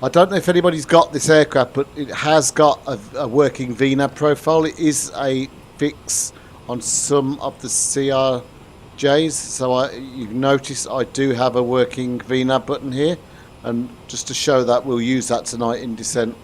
I don't know if anybody's got this aircraft, but it has got a working VNAV profile. It is a fix on some of the CRJs. So you've noticed I do have a working VNAV button here. And just to show that, we'll use that tonight in descent.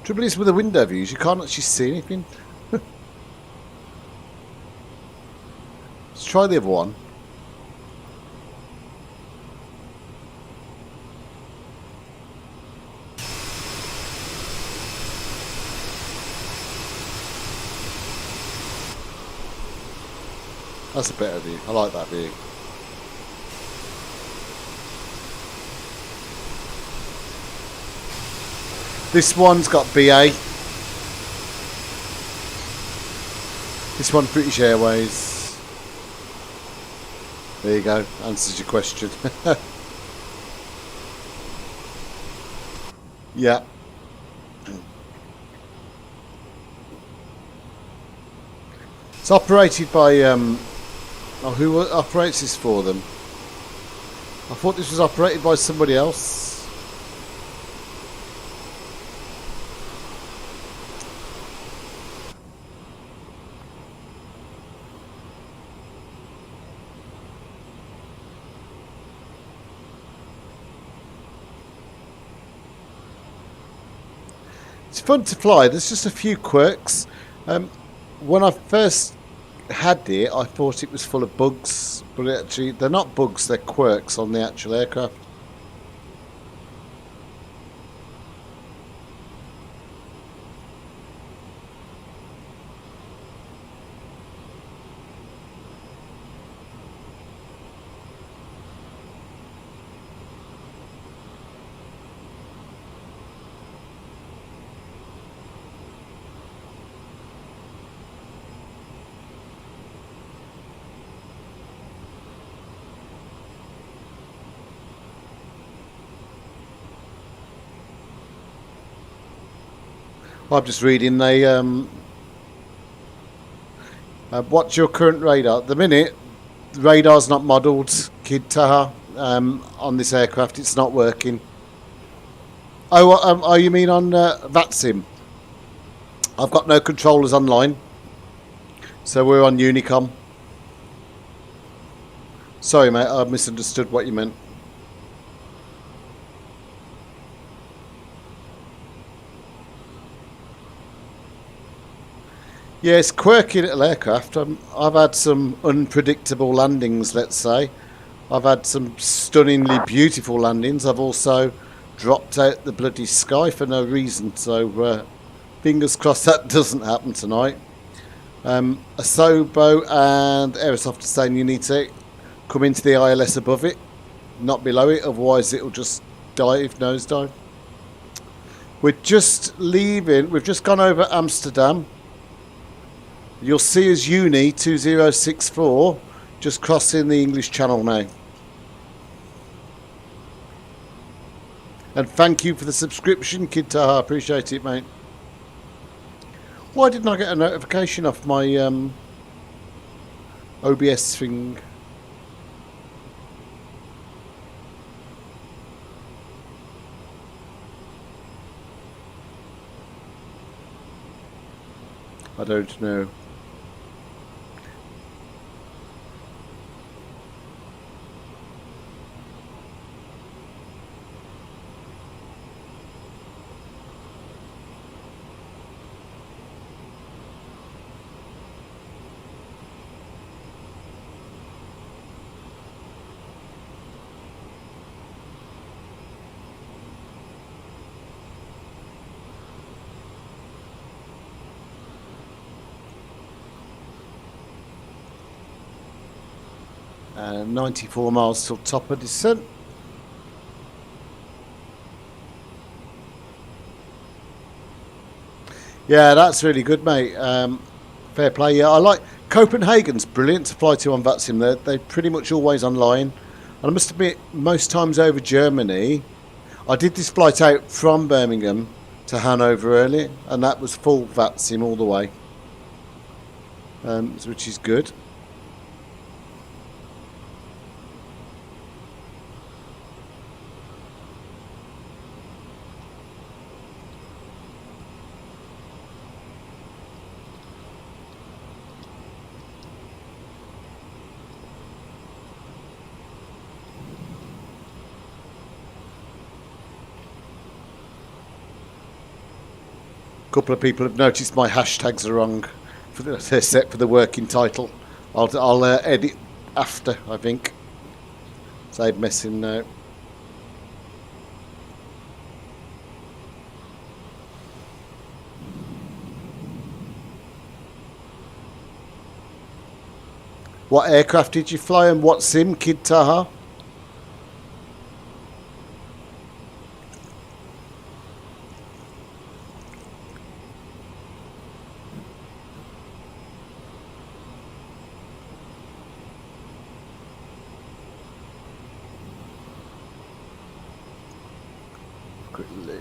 Trouble is with the window views, you can't actually see anything. Let's try the other one. That's a better view. I like that view. This one's got BA. This one's British Airways. There you go. Answers your question. Yeah. It's operated by who operates this for them? I thought this was operated by somebody else. It's fun to fly. There's just a few quirks. When I first had it, I thought it was full of bugs, but actually they're not bugs, they're quirks on the actual aircraft. I'm just reading what's your current radar? At the minute, the radar's not modelled, Kid Taha, on this aircraft. It's not working. Oh, you mean on Vatsim? I've got no controllers online, so we're on Unicom. Sorry, mate, I misunderstood what you meant. Yeah, it's quirky little aircraft. I've had some unpredictable landings, let's say. I've had some stunningly beautiful landings. I've also dropped out the bloody sky for no reason. So fingers crossed that doesn't happen tonight. A SABER and Aerosoft are saying you need to come into the ILS above it, not below it. Otherwise it'll just dive, nosedive. We're just leaving. We've just gone over Amsterdam. You'll see us UNI2064 just crossing the English Channel now. And thank you for the subscription, Kid Taha. Appreciate it, mate. Why didn't I get a notification off my OBS thing? I don't know. And 94 miles till top of descent. Yeah, that's really good, mate. Fair play. Yeah, I like Copenhagen's brilliant to fly to on Vatsim. They're pretty much always online. And I must admit, most times over Germany, I did this flight out from Birmingham to Hanover earlier, and that was full Vatsim all the way, which is good. Couple of people have noticed my hashtags are wrong. They're set for the working title. I'll edit after, I think. Save messing now. What aircraft did you fly and what sim, Kid Taha? Quickly.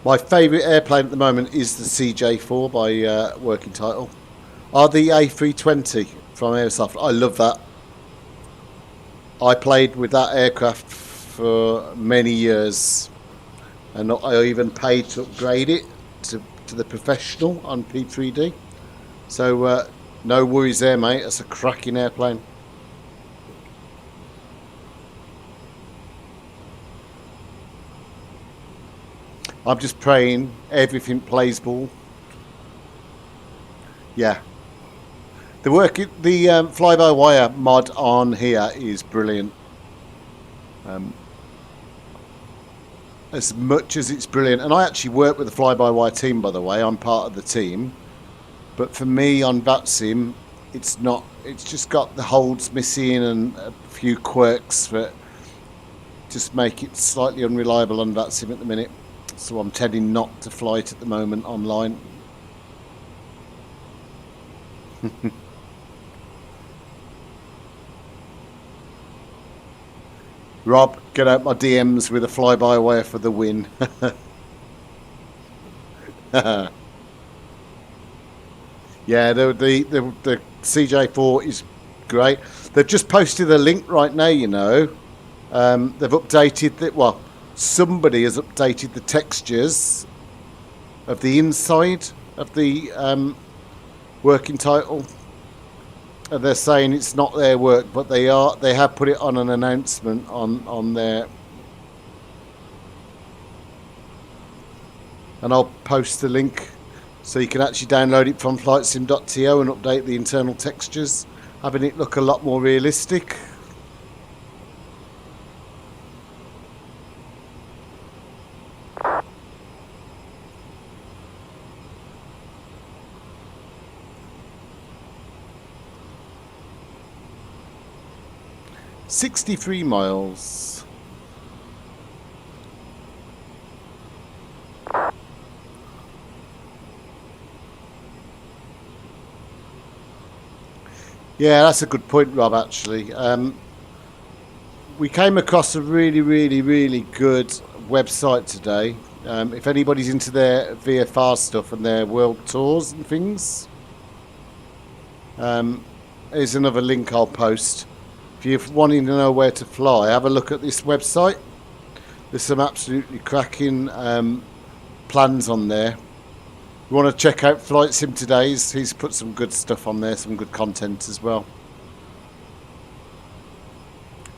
My favourite airplane at the moment is the CJ4 by working title. Or the A320 from Aerosoft. I love that. I played with that aircraft for many years, and I even paid to upgrade it to the professional on P3D. So no worries there, mate. That's a cracking airplane. I'm just praying everything plays ball. Yeah. The fly-by-wire mod on here is brilliant. As much as it's brilliant, and I actually work with the fly-by-wire team, by the way. I'm part of the team, but for me on Vatsim, it's not. It's just got the holds missing and a few quirks that just make it slightly unreliable on Vatsim at the minute. So I'm tending not to fly it at the moment online. Rob, get out my DMs with a fly-by-wire for the win. Yeah, the CJ4 is great. They've just posted a link right now, you know. They've updated it. Well, somebody has updated the textures of the inside of the working title. And they're saying it's not their work, but they have put it on an announcement on their. And I'll post the link so you can actually download it from flightsim.to and update the internal textures, having it look a lot more realistic. $63 miles. Yeah, that's a good point, Rob, actually. We came across a really good website today. If anybody's into their VFR stuff and their world tours and things, here's another link I'll post. If you're wanting to know where to fly, have a look at this website. There's some absolutely cracking plans on there. You want to check out Flight Sim Today's? He's put some good stuff on there, some good content as well.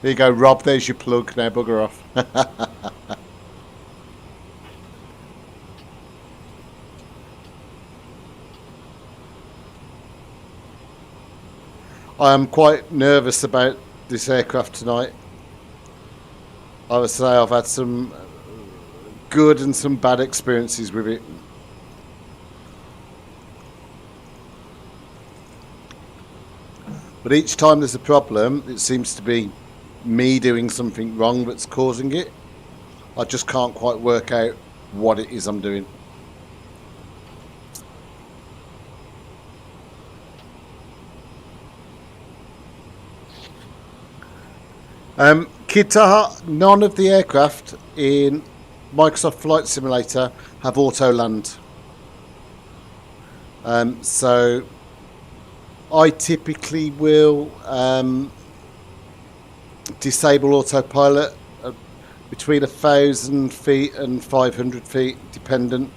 There you go, Rob. There's your plug. Now bugger off. I am quite nervous about this aircraft tonight. I would say I've had some good and some bad experiences with it. But each time there's a problem, it seems to be me doing something wrong that's causing it. I just can't quite work out what it is I'm doing. Kitaha, none of the aircraft in Microsoft Flight Simulator have auto land. So I typically will disable autopilot between 1,000 feet and 500 feet, dependent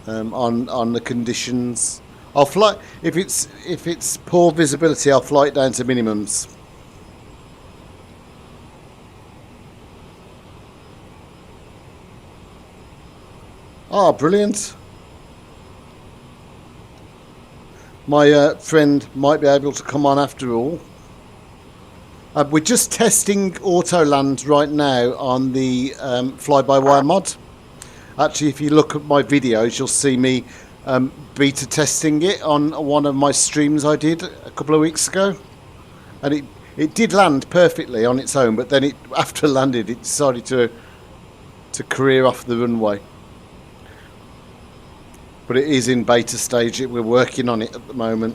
on the conditions. I'll fly if it's poor visibility. I'll fly it down to minimums. Oh, brilliant. My friend might be able to come on after all. We're just testing auto land right now on the fly-by-wire mod. Actually, if you look at my videos, you'll see me beta testing it on one of my streams I did a couple of weeks ago. And it did land perfectly on its own, but then after landed, it decided to career off the runway. But it is in beta stage. We're working on it at the moment.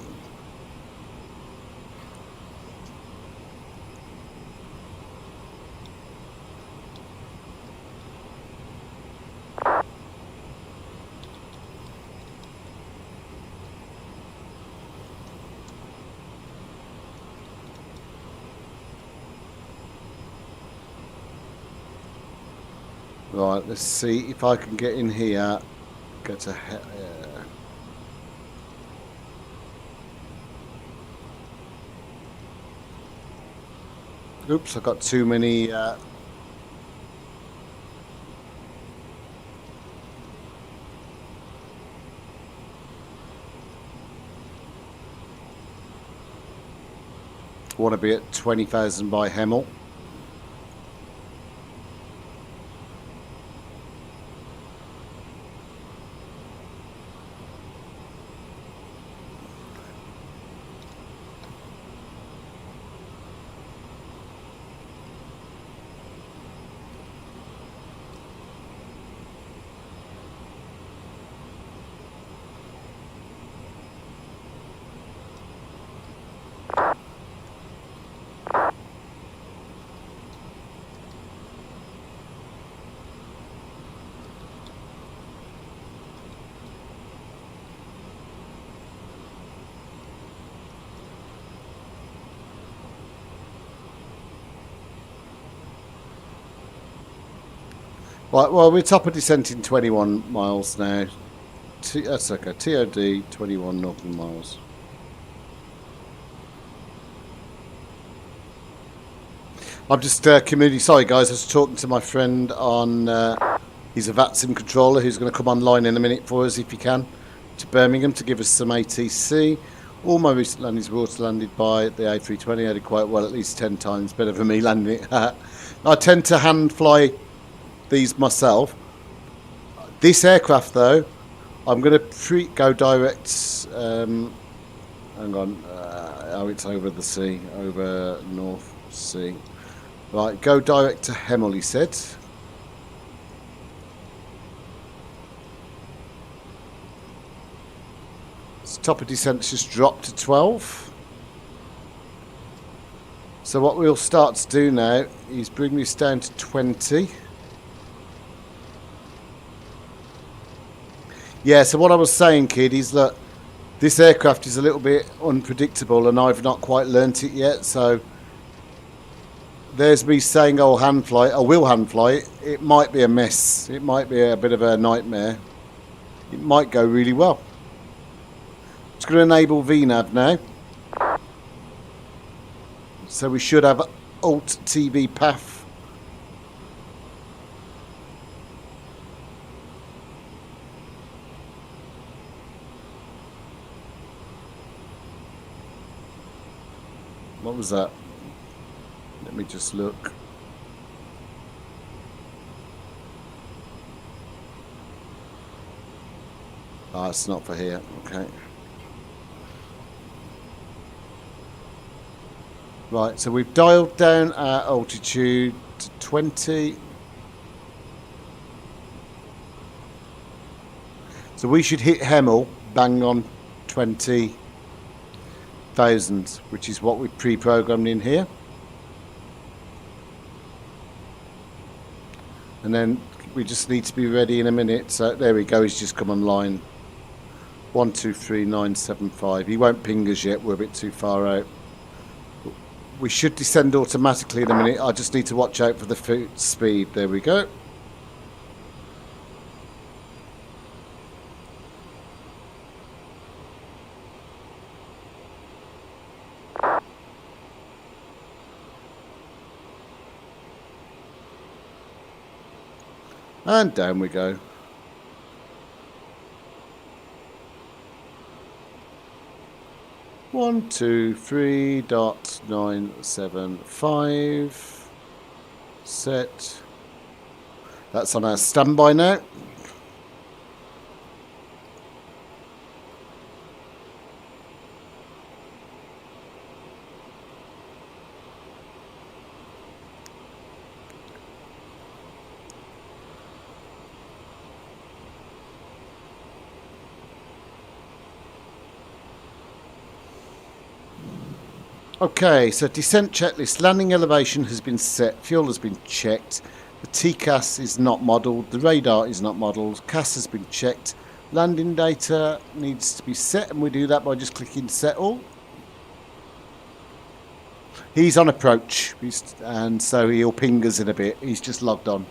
Right, let's see if I can get in here. Go to oops, I've got too many want to be at 20,000 by Hemel. Right, well, we're top of descent in 21 miles now. That's okay. TOD 21 nautical miles. I'm just community. Sorry, guys. I was talking to my friend on. He's a Vatsim controller who's going to come online in a minute for us, if he can, to Birmingham to give us some ATC. All my recent landings were auto landed by the A320. I did quite well, at least 10 times better than me landing it. I tend to hand fly these myself. This aircraft, though, I'm going to go direct. Hang on. Oh, it's over the sea, over North Sea. Right, go direct to Hemel, he said. So top of descent just dropped to 12. So what we'll start to do now is bring this down to 20. Yeah, so what I was saying, kid, is that this aircraft is a little bit unpredictable and I've not quite learnt it yet. So there's me saying I'll hand fly it. I will hand fly it. It might be a mess. It might be a bit of a nightmare. It might go really well. It's going to enable VNAV now. So we should have Alt TV path. What was that? Let me just look. Ah, it's not for here. Okay. Right, so we've dialed down our altitude to 20. So we should hit Hemel bang on 20,000, which is what we've pre-programmed in here. And then we just need to be ready in a minute. So there we go, he's just come online. 123975. He won't ping us yet, we're a bit too far out. We should descend automatically in a minute. I just need to watch out for the speed. There we go. And down we go. One, 2, 3.975. Set. That's on our standby now. Okay, so descent checklist. Landing elevation has been set. Fuel has been checked. The TCAS is not modelled. The radar is not modelled. CAS has been checked. Landing data needs to be set, and we do that by just clicking set all. He's on approach, and so he'll ping us in a bit. He's just logged on.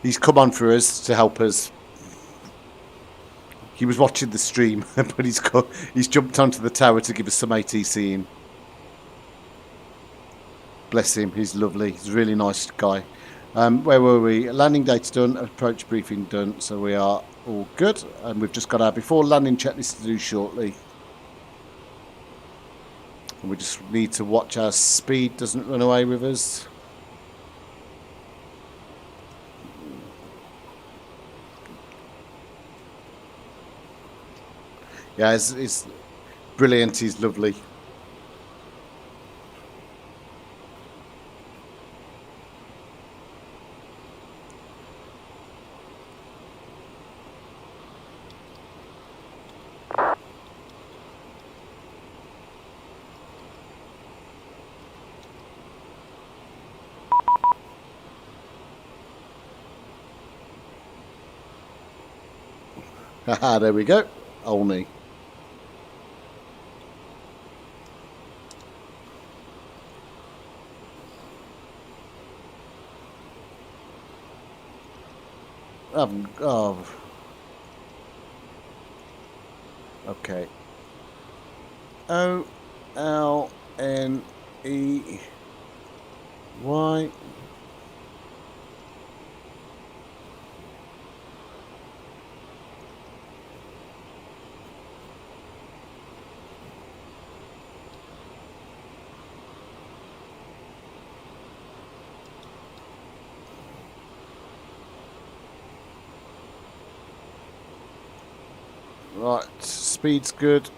He's come on for us to help us. He was watching the stream, but he's jumped onto the tower to give us some ATC in. Bless him, he's lovely. He's a really nice guy. Where were we? Landing data done, approach briefing done, so we are all good. And we've just got our before landing checklist to do shortly. And we just need to watch our speed doesn't run away with us. Yeah, it's brilliant. He's lovely. Haha, there we go. Only. Oh. Okay. O-L-N-E-Y. Right, speed's good.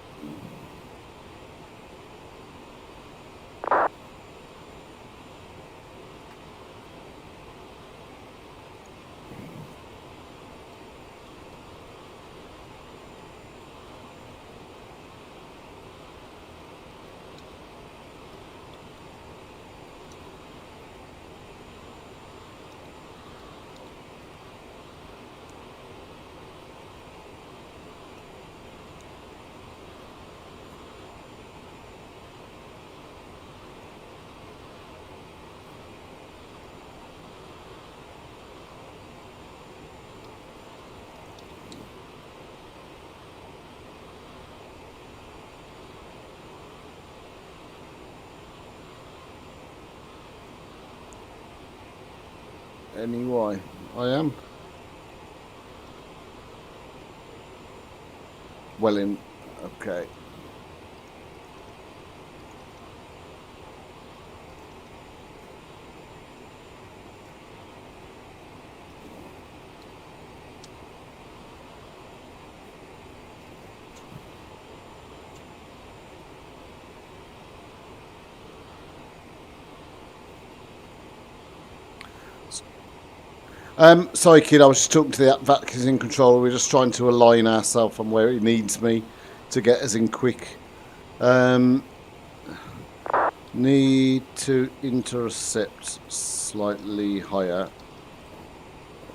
N-E-Y. I am. Well in. Okay. Sorry, kid, I was just talking to the vaccine controller. We're just trying to align ourselves on where it needs me to get us in quick. Need to intercept slightly higher.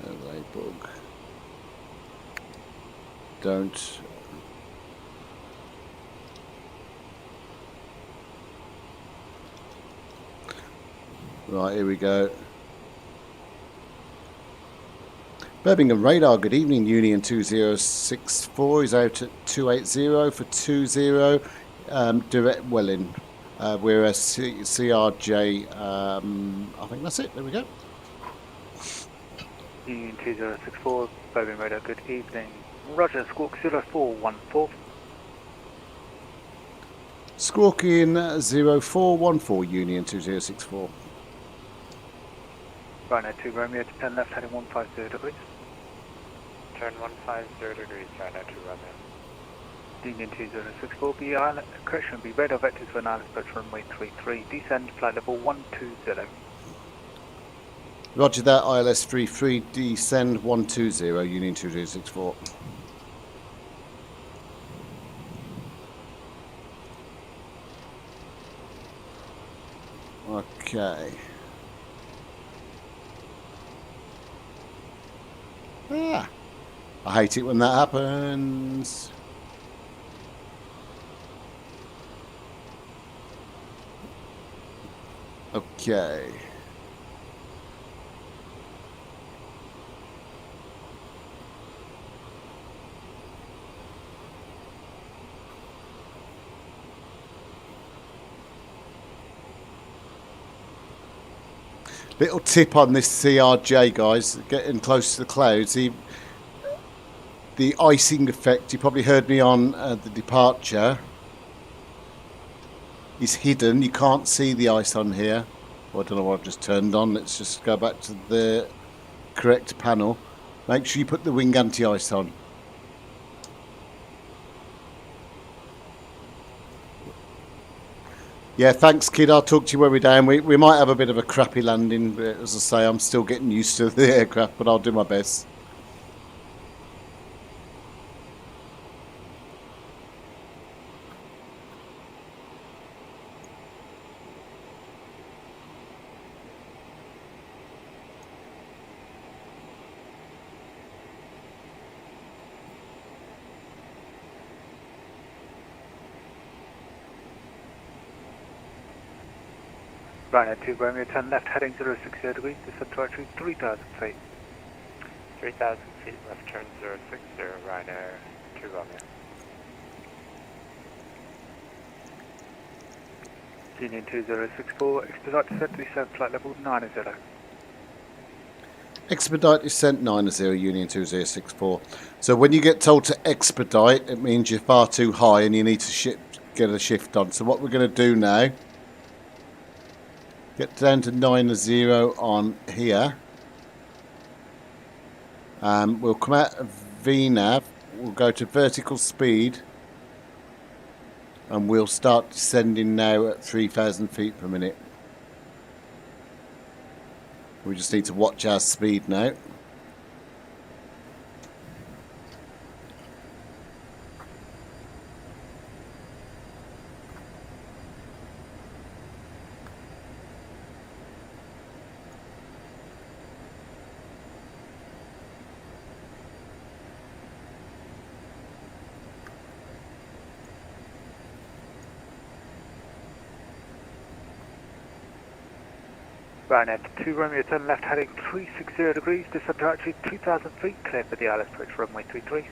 They bug. Don't. Right, here we go. Birmingham radar, good evening. Union2064 is out at 280 for 20. Direct Welling. We're a CRJ. I think that's it. There we go. Union2064, Birmingham radar, good evening. Roger, Squawk 0414. Squawking 0414, Union2064. Rhino 2 Romeo to turn left heading 150 degrees. Turn 150 degrees, Rhino 2 Romeo. Union 2064, be island, correction, be radar vectors for an island approach runway 33, descend flight level 120. Roger that, ILS 33, descend 120, Union 2064. Okay. Ah, I hate it when that happens. Okay. Little tip on this CRJ, guys, getting close to the clouds. The icing effect, you probably heard me on the departure, is hidden. You can't see the ice on here. Well, I don't know what I've just turned on. Let's just go back to the correct panel. Make sure you put the wing anti-ice on. Yeah, thanks, kid. I'll talk to you when we're down. We might have a bit of a crappy landing, but as I say, I'm still getting used to the aircraft, but I'll do my best. Ryanair 2 Romeo 10 left heading 060 degrees, descent trajectory 3,000 feet. 3,000 feet, left turn 060, Ryanair 2 Romeo. Union 2064, expedite descent, descent flight level 90. Expedite descent 90, Union 2064. So when you get told to expedite, it means you're far too high and you need to get a shift on. So what we're going to do now, get down to 90 on here. We'll come out of VNAV, we'll go to vertical speed, and we'll start descending now at 3,000 feet per minute. We just need to watch our speed now. Ryanair 2 Romeo 10 left heading 360 degrees, descent trajectory 2,000 feet, clear for the ILS approach runway 33.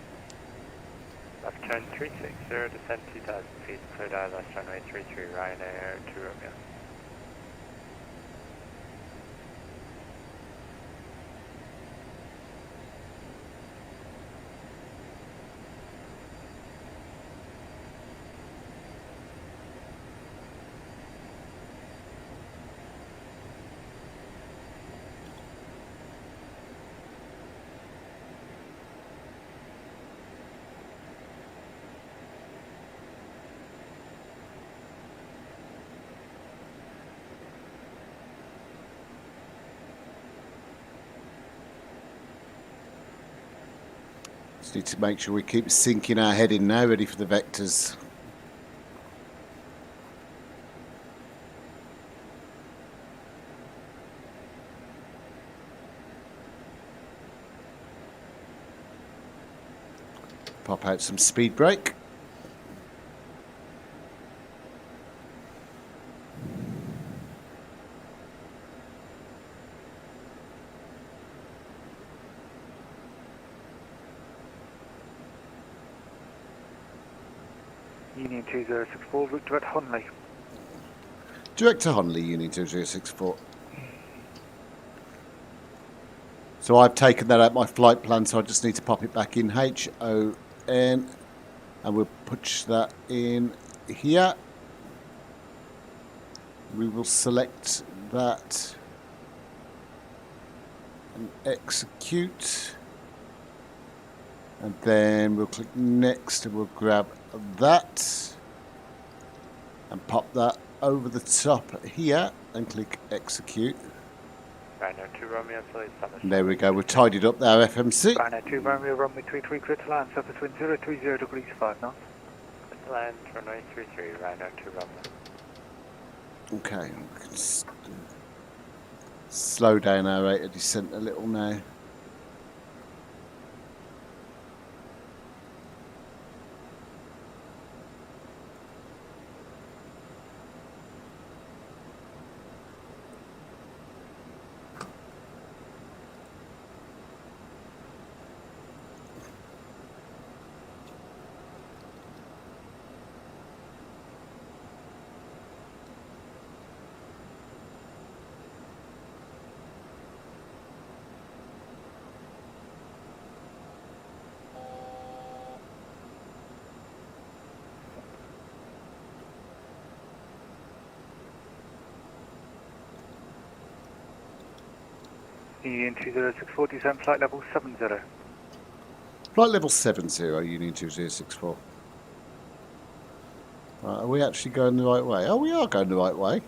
Left turn 360, descent 2,000 feet, cleared ILS runway 33, Ryanair 2 Romeo. Just need to make sure we keep sinking our head in now, ready for the vectors. Pop out some speed brake. Union 2064, route direct Honley. Direct to Honley, Union 2064. So I've taken that out my flight plan, so I just need to pop it back in HON, and we'll push that in here. We will select that and execute, and then we'll click next and we'll grab that and pop that over the top here and click execute. Ryanair 2 Romeo, so established. There we go, we've tidied up our FMC. Ryanair 2 Romeo, runway 33, clear to land, surface wind 030 degrees 5 knots. Clear to land, runway 33, Ryanair 2 Romeo. Okay, we can slow down our rate of descent a little now. Union 2064, descend flight level 70. Flight level 70, Union 2064. Right, are we actually going the right way? Oh, we are going the right way.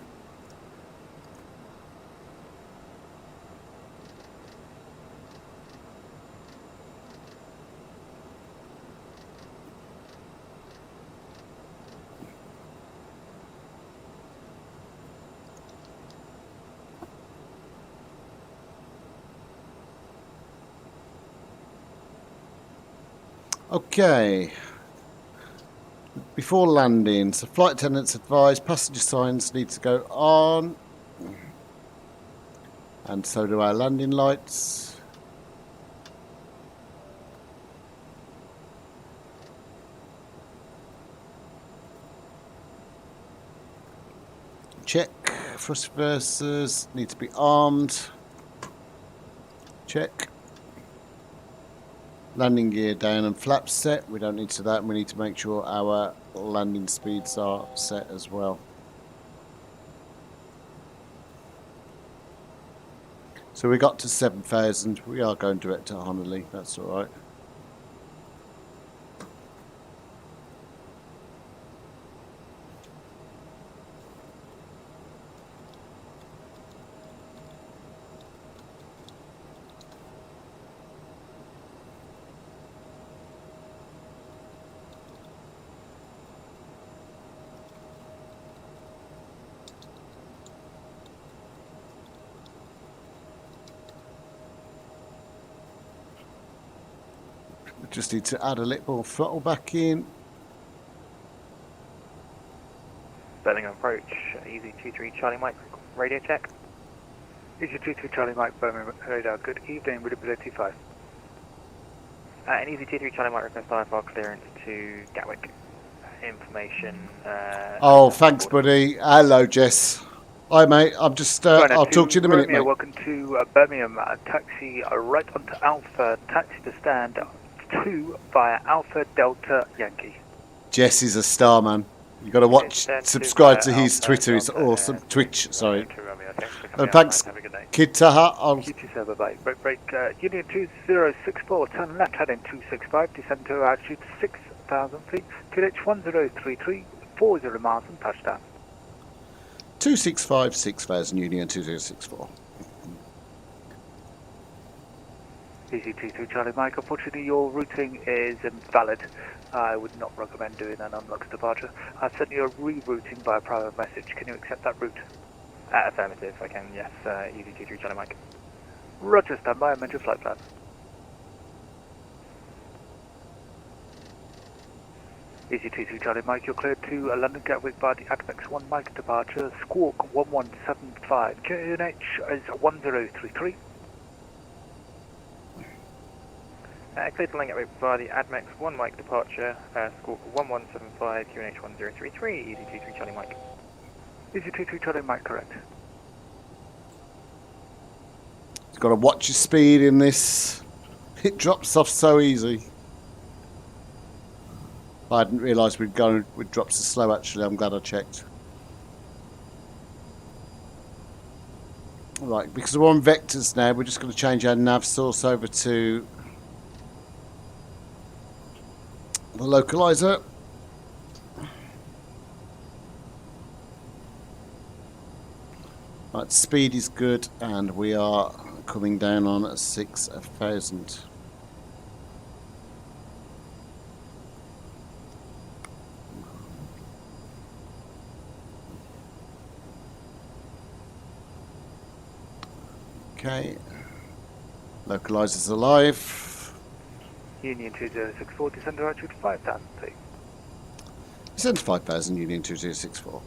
Okay. Before landing, so flight attendants advise passenger signs need to go on, and so do our landing lights. Check. Thrust reversers need to be armed. Check. Landing gear down and flaps set. We don't need to that. We need to make sure our landing speeds are set as well. So we got to 7,000. We are going direct to Honolulu. That's all right. Just need to add a little more throttle back in. Birmingham approach, easy 23 Charlie Mike, radio check. Easy 23 Charlie Mike, Birmingham radar, good evening, readability 5. An easy 23 Charlie Mike, request IFR clearance to Gatwick. Information. Oh, thanks, buddy. Hello, Jess. Hi, mate. I'm just. I'll talk to you in a minute, mate. Welcome to Birmingham. Taxi right onto Alpha. Taxi to stand 2 via Alpha Delta Yankee. Jess is a star, man. You got to watch, subscribe to his Twitter. It's awesome. Twitch, sorry. And thanks, Kid Taha. QT bye. Break. Union 2064. Turn left heading 265. Descend to altitude 6,000 feet. QH 1033. 40 miles and touchdown. 265 6000 Union 2064. Easy 23 Charlie Mike, unfortunately your routing is invalid. I would not recommend doing an unlocked departure. I've sent you a rerouting by a private message. Can you accept that route? Affirmative, I can, yes. Easy 23 Charlie Mike. Roger, stand by, amend your flight plan. Easy 23 Charlie Mike, you're cleared to London Gatwick by the Admex 1 Mike departure, Squawk 1175. QNH is 1033. Cleared to London Gatwick by the Admex 1 Mike departure, Squawk 1175, QNH 1033, Easy 23 Charlie Mike. Easy 23 Charlie Mike, correct. You've got to watch your speed in this. It drops off so easy. I hadn't realised we'd drop so slow, actually. I'm glad I checked. Right, because we're on vectors now, we're just going to change our nav source over to the localizer. Right, speed is good, and we are coming down on 6,000. Okay, localizer's alive. Union 2064, descend to altitude 5,000 feet. Descend to 5,000, Union 2064.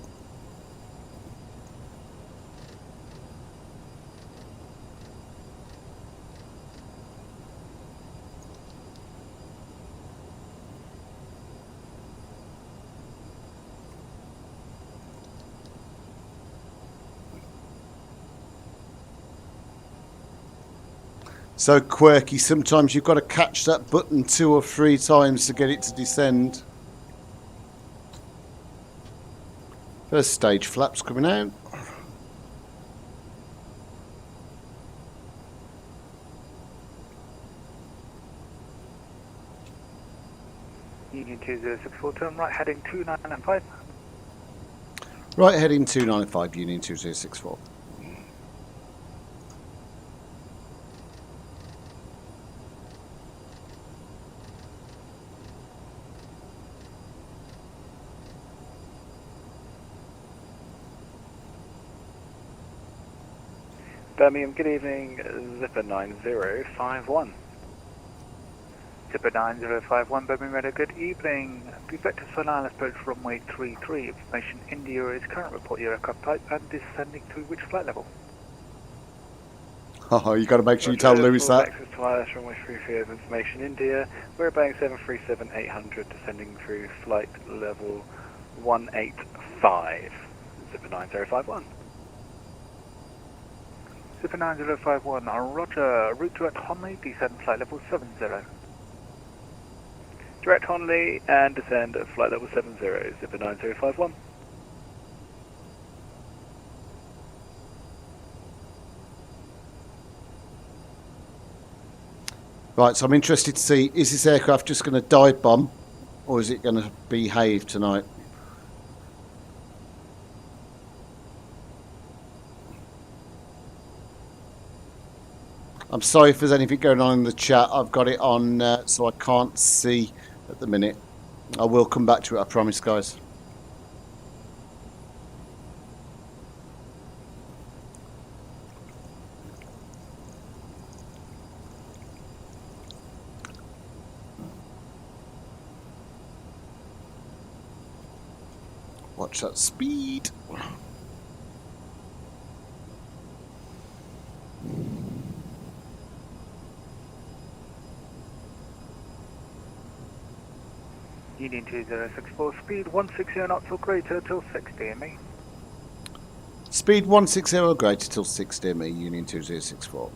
So quirky, sometimes you've got to catch that button 2 or 3 times to get it to descend. First stage flaps coming out. Union 2064, turn right heading 295. Right heading 295, Union 2064. Birmingham, good evening, Zipper 9051. Zipper 9051, Birmingham Radar, good evening. Vector Solar approach runway 33. Information India is current report your aircraft type and descending to which flight level? Oh, you got to make sure you tell Lewis that. Access to wireless runway 33 of information India. We're Boeing 737-800 descending through flight level 185. Zipper 9051. Zipper 9051, roger. Route direct Honley, descend flight level 70. Direct Honley and descend at flight level 70, Zipper 9051. Right, so I'm interested to see, is this aircraft just going to dive bomb or is it going to behave tonight? I'm sorry if there's anything going on in the chat. I've got it on so I can't see at the minute. I will come back to it, I promise, guys. Watch that speed. Union 2064, speed 160 knots or greater till 60 ME. Speed 160 or greater till 60 ME, Union 2064.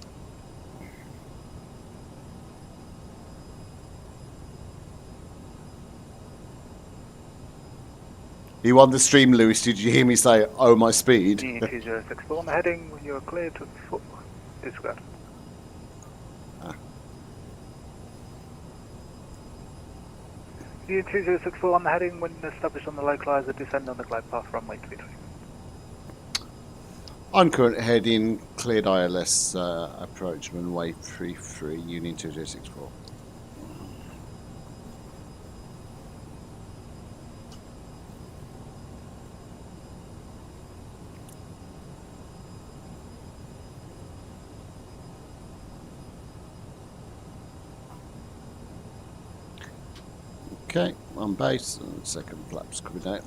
You on the stream, Lewis? Did you hear me say, "Oh, my speed"? Union 2064 on the heading when you are cleared to disregard. Union 2064 on the heading when established on the localizer, descend on the glide path runway 23. On current heading, cleared ILS approach runway 33, Union 2064. Okay, on base, and second flaps coming out.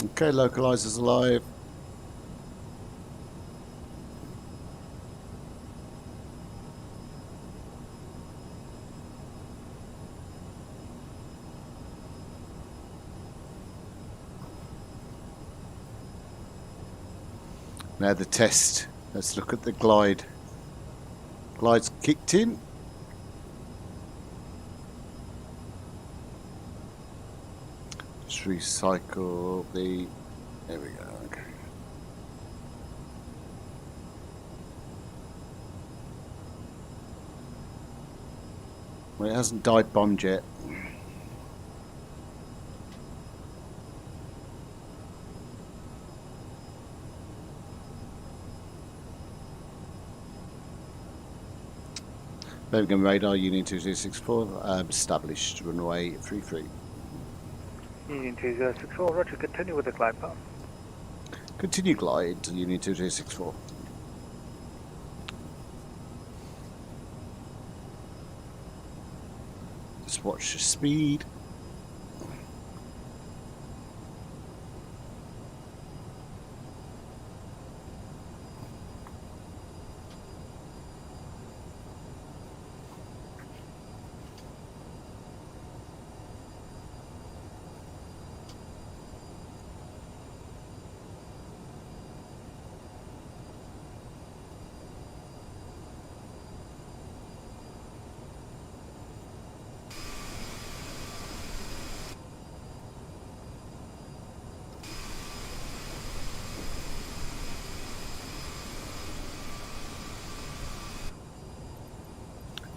Okay, localizers alive. Now the test. Let's look at the glide. Glide's kicked in. Just recycle the. There we go. Okay. Well, it hasn't dive bombed yet. Birmingham radar, Union 2064, established runway 33. Union 2064, roger, continue with the glide path. Continue glide, Union 2064. Just watch the speed.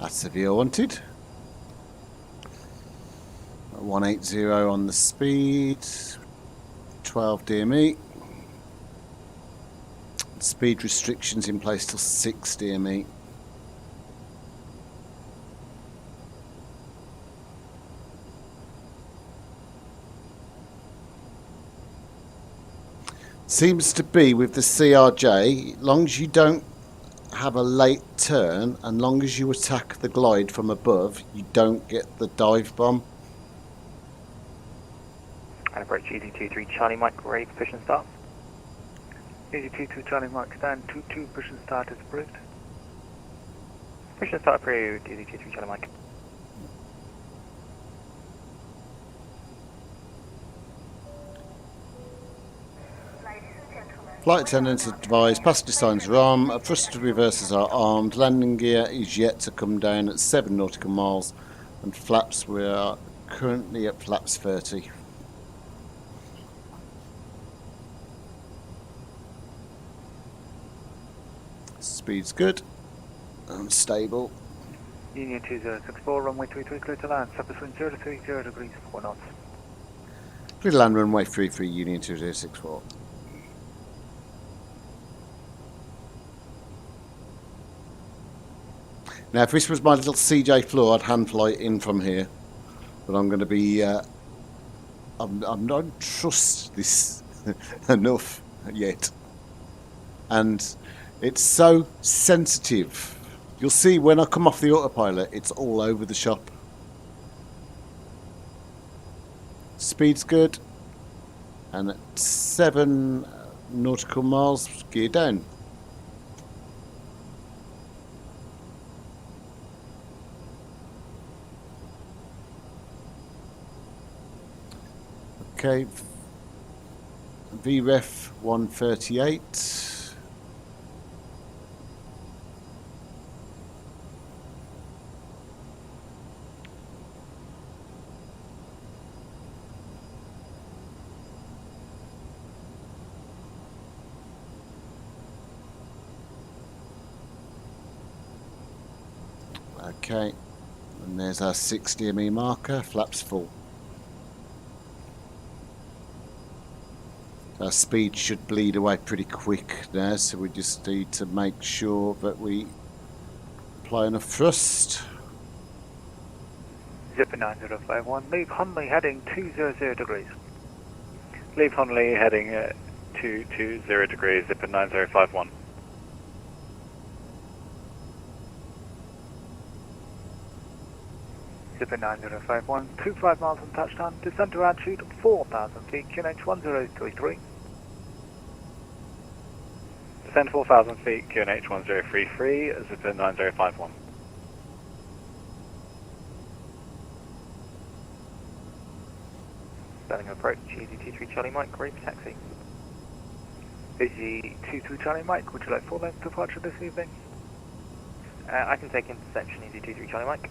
That's the view I wanted. 180 on the speed, 12 DME. Speed restrictions in place till 6 DME. Seems to be with the CRJ, long as you don't have a late turn, and long as you attack the glide from above, you don't get the dive bomb. And approach EZ23 Charlie Mike, ready for push and start. EZ22 Charlie Mike, stand 22, push and start is approved. Push and start approved, EZ23 Charlie Mike. Flight attendants advise passenger signs are on, thrust reversers are armed, landing gear is yet to come down at 7 nautical miles, and flaps, we are currently at flaps 30. Speed's good and stable. Union 2064, runway 33, clear to land, subwind 030 degrees, 4 knots. Clear to land runway 33, Union 2064. Now, if this was my little CJ floor, I'd hand fly in from here. But I'm going to be... I don't trust this enough yet. And it's so sensitive. You'll see when I come off the autopilot, it's all over the shop. Speed's good. And at 7 nautical miles, gear down. Okay, VREF 138. Okay, and there's our 6 DME marker, flaps full. Our speed should bleed away pretty quick now, so we just need to make sure that we apply enough thrust. Zipper 9051, leave Hunley heading 200 degrees. Leave Hunley heading 220 degrees, zipper 9051. Zipper 9051, 25 miles on touchdown, descend to altitude 4,000 feet, QNH 1033. Descend 4,000 feet, QNH 1033, zipper 9051. Starting approach, EZ23 Charlie Mike, ready for taxi. EZ23 Charlie Mike, would you like full length departure this evening? I can take interception, EZ23 Charlie Mike.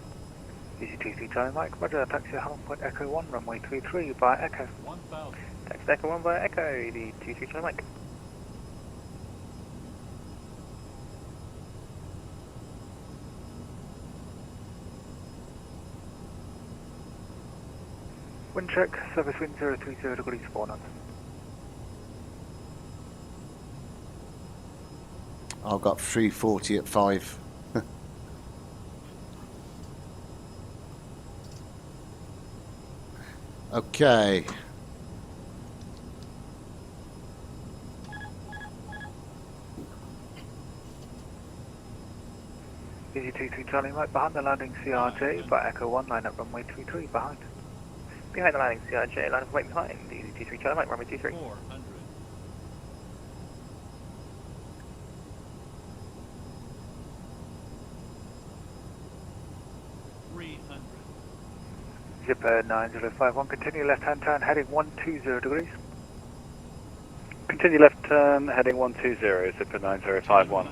EZ23 Charlie Mike, roger, taxi Hallam Point Echo 1, runway 33 by Echo. 1000. Taxi Echo 1 by Echo, EZ23 Charlie Mike. Wind check, service wind 030 degrees, 4 knots. I've got 340 at 5. Okay. EZ23 Charlie Mike, behind the landing CRJ by Echo 1, line up runway 23, behind. Behind the landing CRJ, line of wait behind, EZ23 Charlie Mike, runway 23. 400. Zipper 9051, continue left hand turn heading 120 degrees. Continue left turn heading 120, zipper 9051.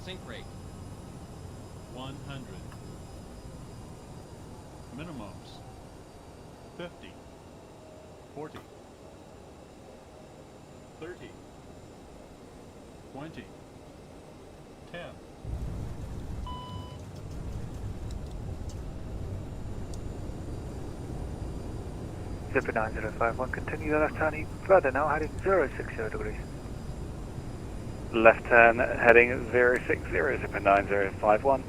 Sync rate 100. Minimums 50, 40, 30, 20, 10. Zipper 9051, continue the left turn even further now, heading 060 degrees. Left turn heading 060, Zipper 9051.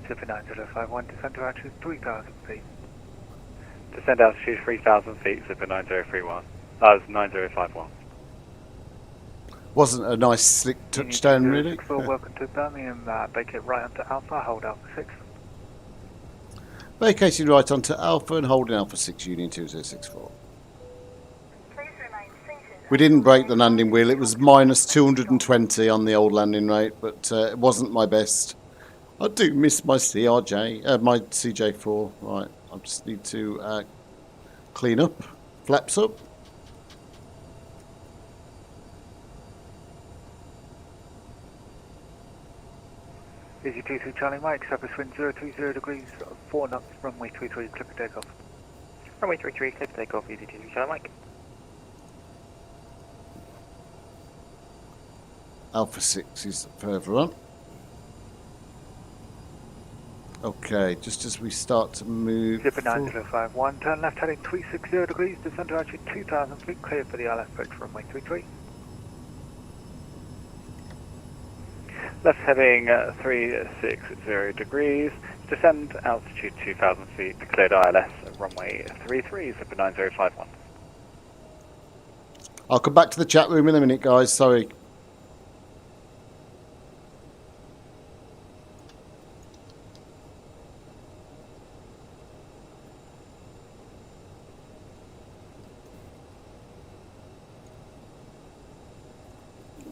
Zipper 9051, descend to altitude 3,000 feet. Descend altitude 3,000 feet, Zipper 9031. That was 9051. Wasn't a nice slick touchdown, really. 064, welcome to Birmingham, vacate right onto Alpha, hold Alpha 6. Vacating right onto Alpha and holding Alpha 6, Union 2064. We didn't break the landing wheel. It was minus 220 on the old landing rate, but it wasn't my best. I do miss my CRJ, my CJ4. Right, I just need to clean up, flaps up. Easy 23 Charlie Mike, surface wind 030 degrees, 4 knots, runway 33, clip for takeoff. Runway 33, clip for takeoff, easy 23 Charlie Mike. Alpha 6 is further on. Okay, just as we start to move... Zipper 9051, turn left heading 360 degrees, descend to altitude 2,000 feet, clear for the ILS approach runway 33. Left heading 360 degrees, descend altitude 2,000 feet, cleared ILS runway 33, Zipper 9051. I'll come back to the chat room in a minute, guys, sorry.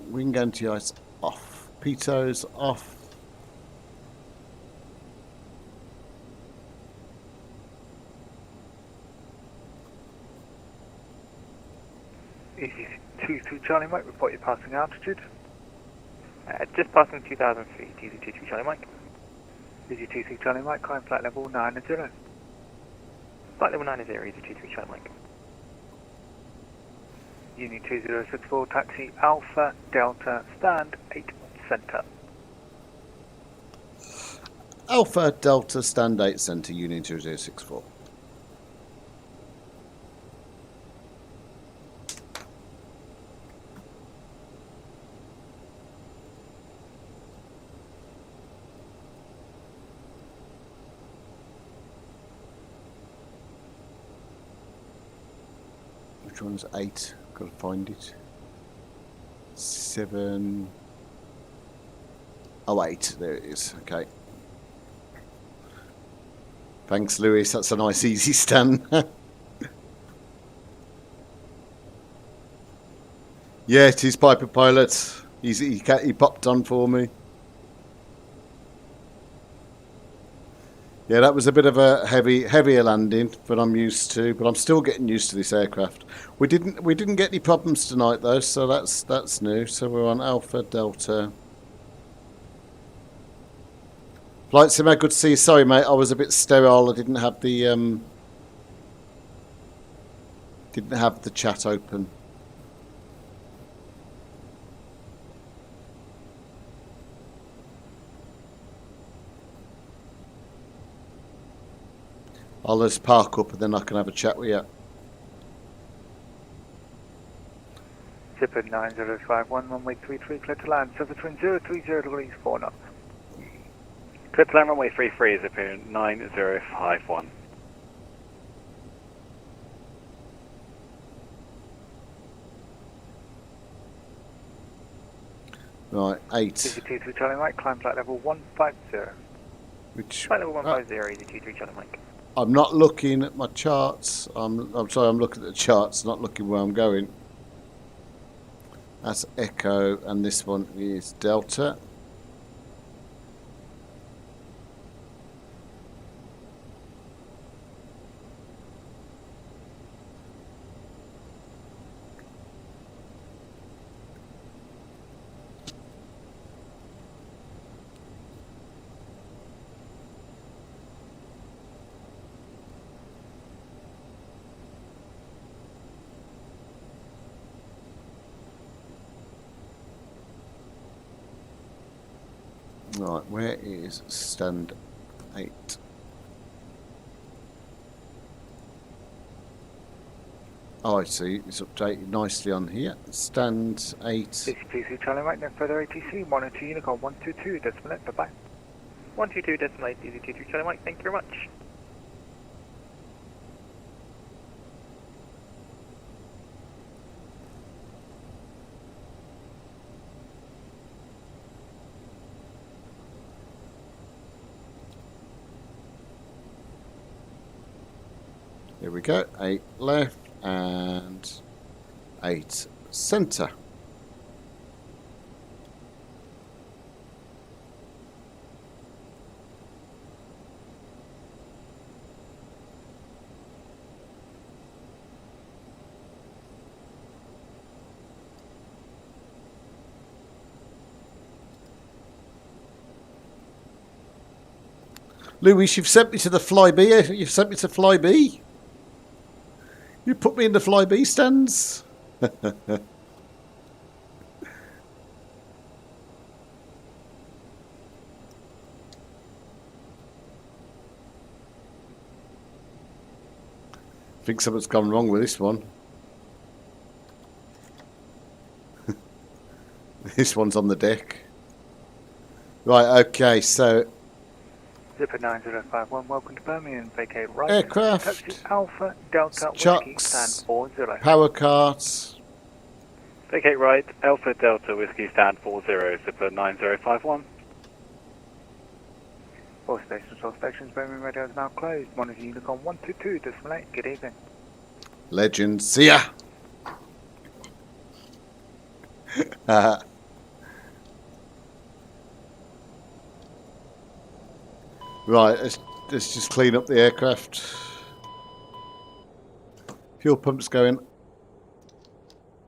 Wing anti-ice off. Pitos off. Easy 23 Charlie Mike, report your passing altitude. Just passing 2,000 feet, easy 23 Charlie Mike. Easy 23 Charlie Mike, climb flight level 90. Flight level 90, easy 23 Charlie Mike. Union 2064, taxi Alpha Delta, stand 8 center. Alpha Delta stand 8 center, Union 2064. Which one's 8? Gotta find it. 7. Oh, 8. There it is. Okay. Thanks, Lewis. That's a nice, easy stand. Yeah, it is Piper Pilot. He popped on for me. Yeah, that was a bit of a heavier landing than I'm used to, but I'm still getting used to this aircraft. We didn't get any problems tonight though, so that's new. So we're on Alpha Delta. Flight Sim, good to see you. Sorry, mate, I was a bit sterile. I didn't have the chat open. I'll just park up and then I can have a chat with you. Zipper 9051, runway 33, clear to land, surface wind 030 degrees, 4 knots. Clear to land runway 33, Zipper 9051. Right, 8. Easy 23 Charlie Mike, climb flight level 150. Which? Flight level 150, easy 23 Charlie Mike. I'm not looking at my charts. I'm sorry, I'm looking at the charts, not looking where I'm going. That's Echo, and this one is Delta. Right, where is stand 8? Oh, I see. It's updated nicely on here. Stand 8. PC Charlie Mike, no further ATC, monitor Unicorn 122, decimal 8, bye-bye. 122 decimal 8, DC23 Charlie Mike, thank you very much. Here we go. 8 left and 8 centre. Louis, you've sent me to the fly B. You've sent me to fly B. You put me in the fly B stands. I think something's gone wrong with this one. This one's on the deck. Right, okay, so Zipper 9051, welcome to Birmingham, vacate right. aircraft, Taxi Alpha Delta Whiskey, trucks, stand 40. power carts. Vacate right, Alpha Delta Whiskey, stand 40, Zipper 9051. All stations, all stations, Birmingham radio is now closed. Monitor Unicorn 122, decimal 8, good evening. Legend, see ya. Right, let's just clean up the aircraft. Fuel pumps going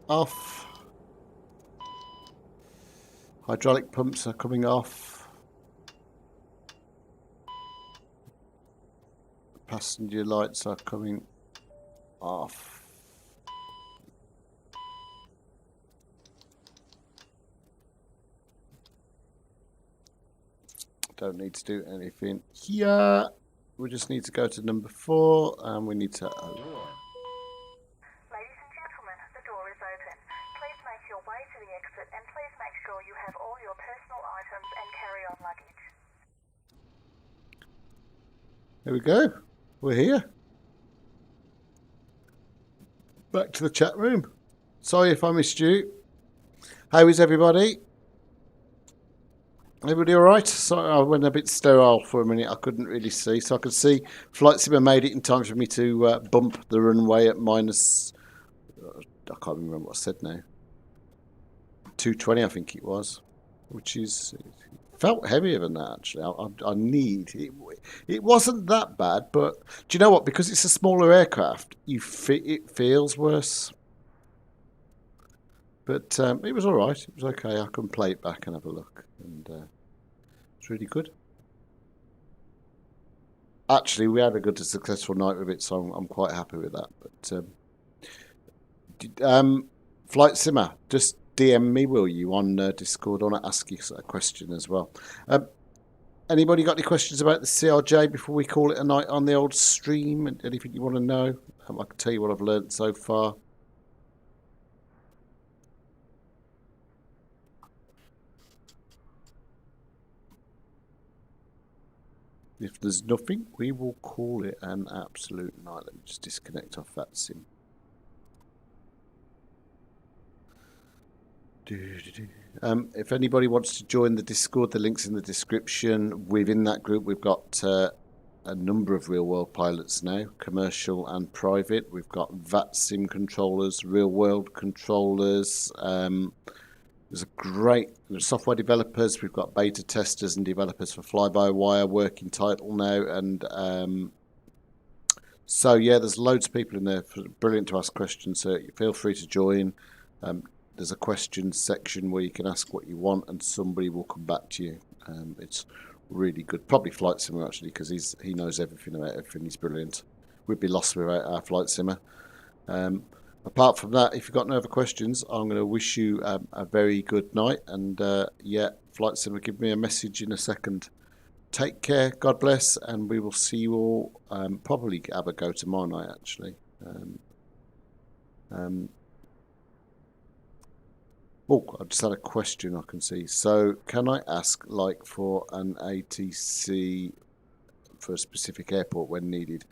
off. Hydraulic pumps are coming off. Passenger lights are coming off. Don't need to do anything here. We just need to go to number 4 and we need to... Ladies and gentlemen, the door is open. Please make your way to the exit and please make sure you have all your personal items and carry-on luggage. There we go. We're here. Back to the chat room. Sorry if I missed you. How is everybody? Everybody all right? Sorry, I went a bit sterile for a minute. I couldn't really see. So I could see Flight Simmer made it in time for me to bump the runway at minus... I can't remember what I said now. 220, I think it was. Which is... felt heavier than that, actually. I need... It wasn't that bad, but... Do you know what? Because it's a smaller aircraft, it feels worse. But it was all right. It was okay. I can play it back and have a look. And it's really good. Actually, we had a good, successful night with it, so I'm quite happy with that. But Flight Simmer, just DM me, will you, on Discord? I want to ask you a question as well. Anybody got any questions about the CRJ before we call it a night on the old stream? Anything you want to know? I can tell you what I've learned so far. If there's nothing, we will call it an absolute night. Let me just disconnect off Vatsim. If anybody wants to join the Discord, the link's in the description. Within that group, we've got a number of real-world pilots now, commercial and private. We've got Vatsim controllers, real-world controllers. There's a great software developers. We've got beta testers and developers for fly-by-wire working title now. And so, yeah, there's loads of people in there. Brilliant to ask questions. So feel free to join. There's a questions section where you can ask what you want and somebody will come back to you. It's really good. Probably Flight Simmer, actually, because he knows everything about everything. He's brilliant. We'd be lost without our Flight Simmer. Apart from that, if you've got no other questions, I'm going to wish you a very good night. And yeah, flight simmer, give me a message in a second. Take care, God bless, and we will see you all. Probably have a go tomorrow night, actually. Oh, I just had a question I can see. So, can I ask, like, for an ATC for a specific airport when needed?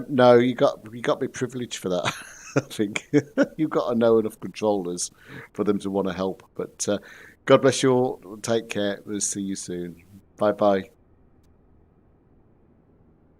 No, you got to be privileged for that. I think you've got to know enough controllers for them to want to help. But God bless you all. Take care. We'll see you soon. Bye bye.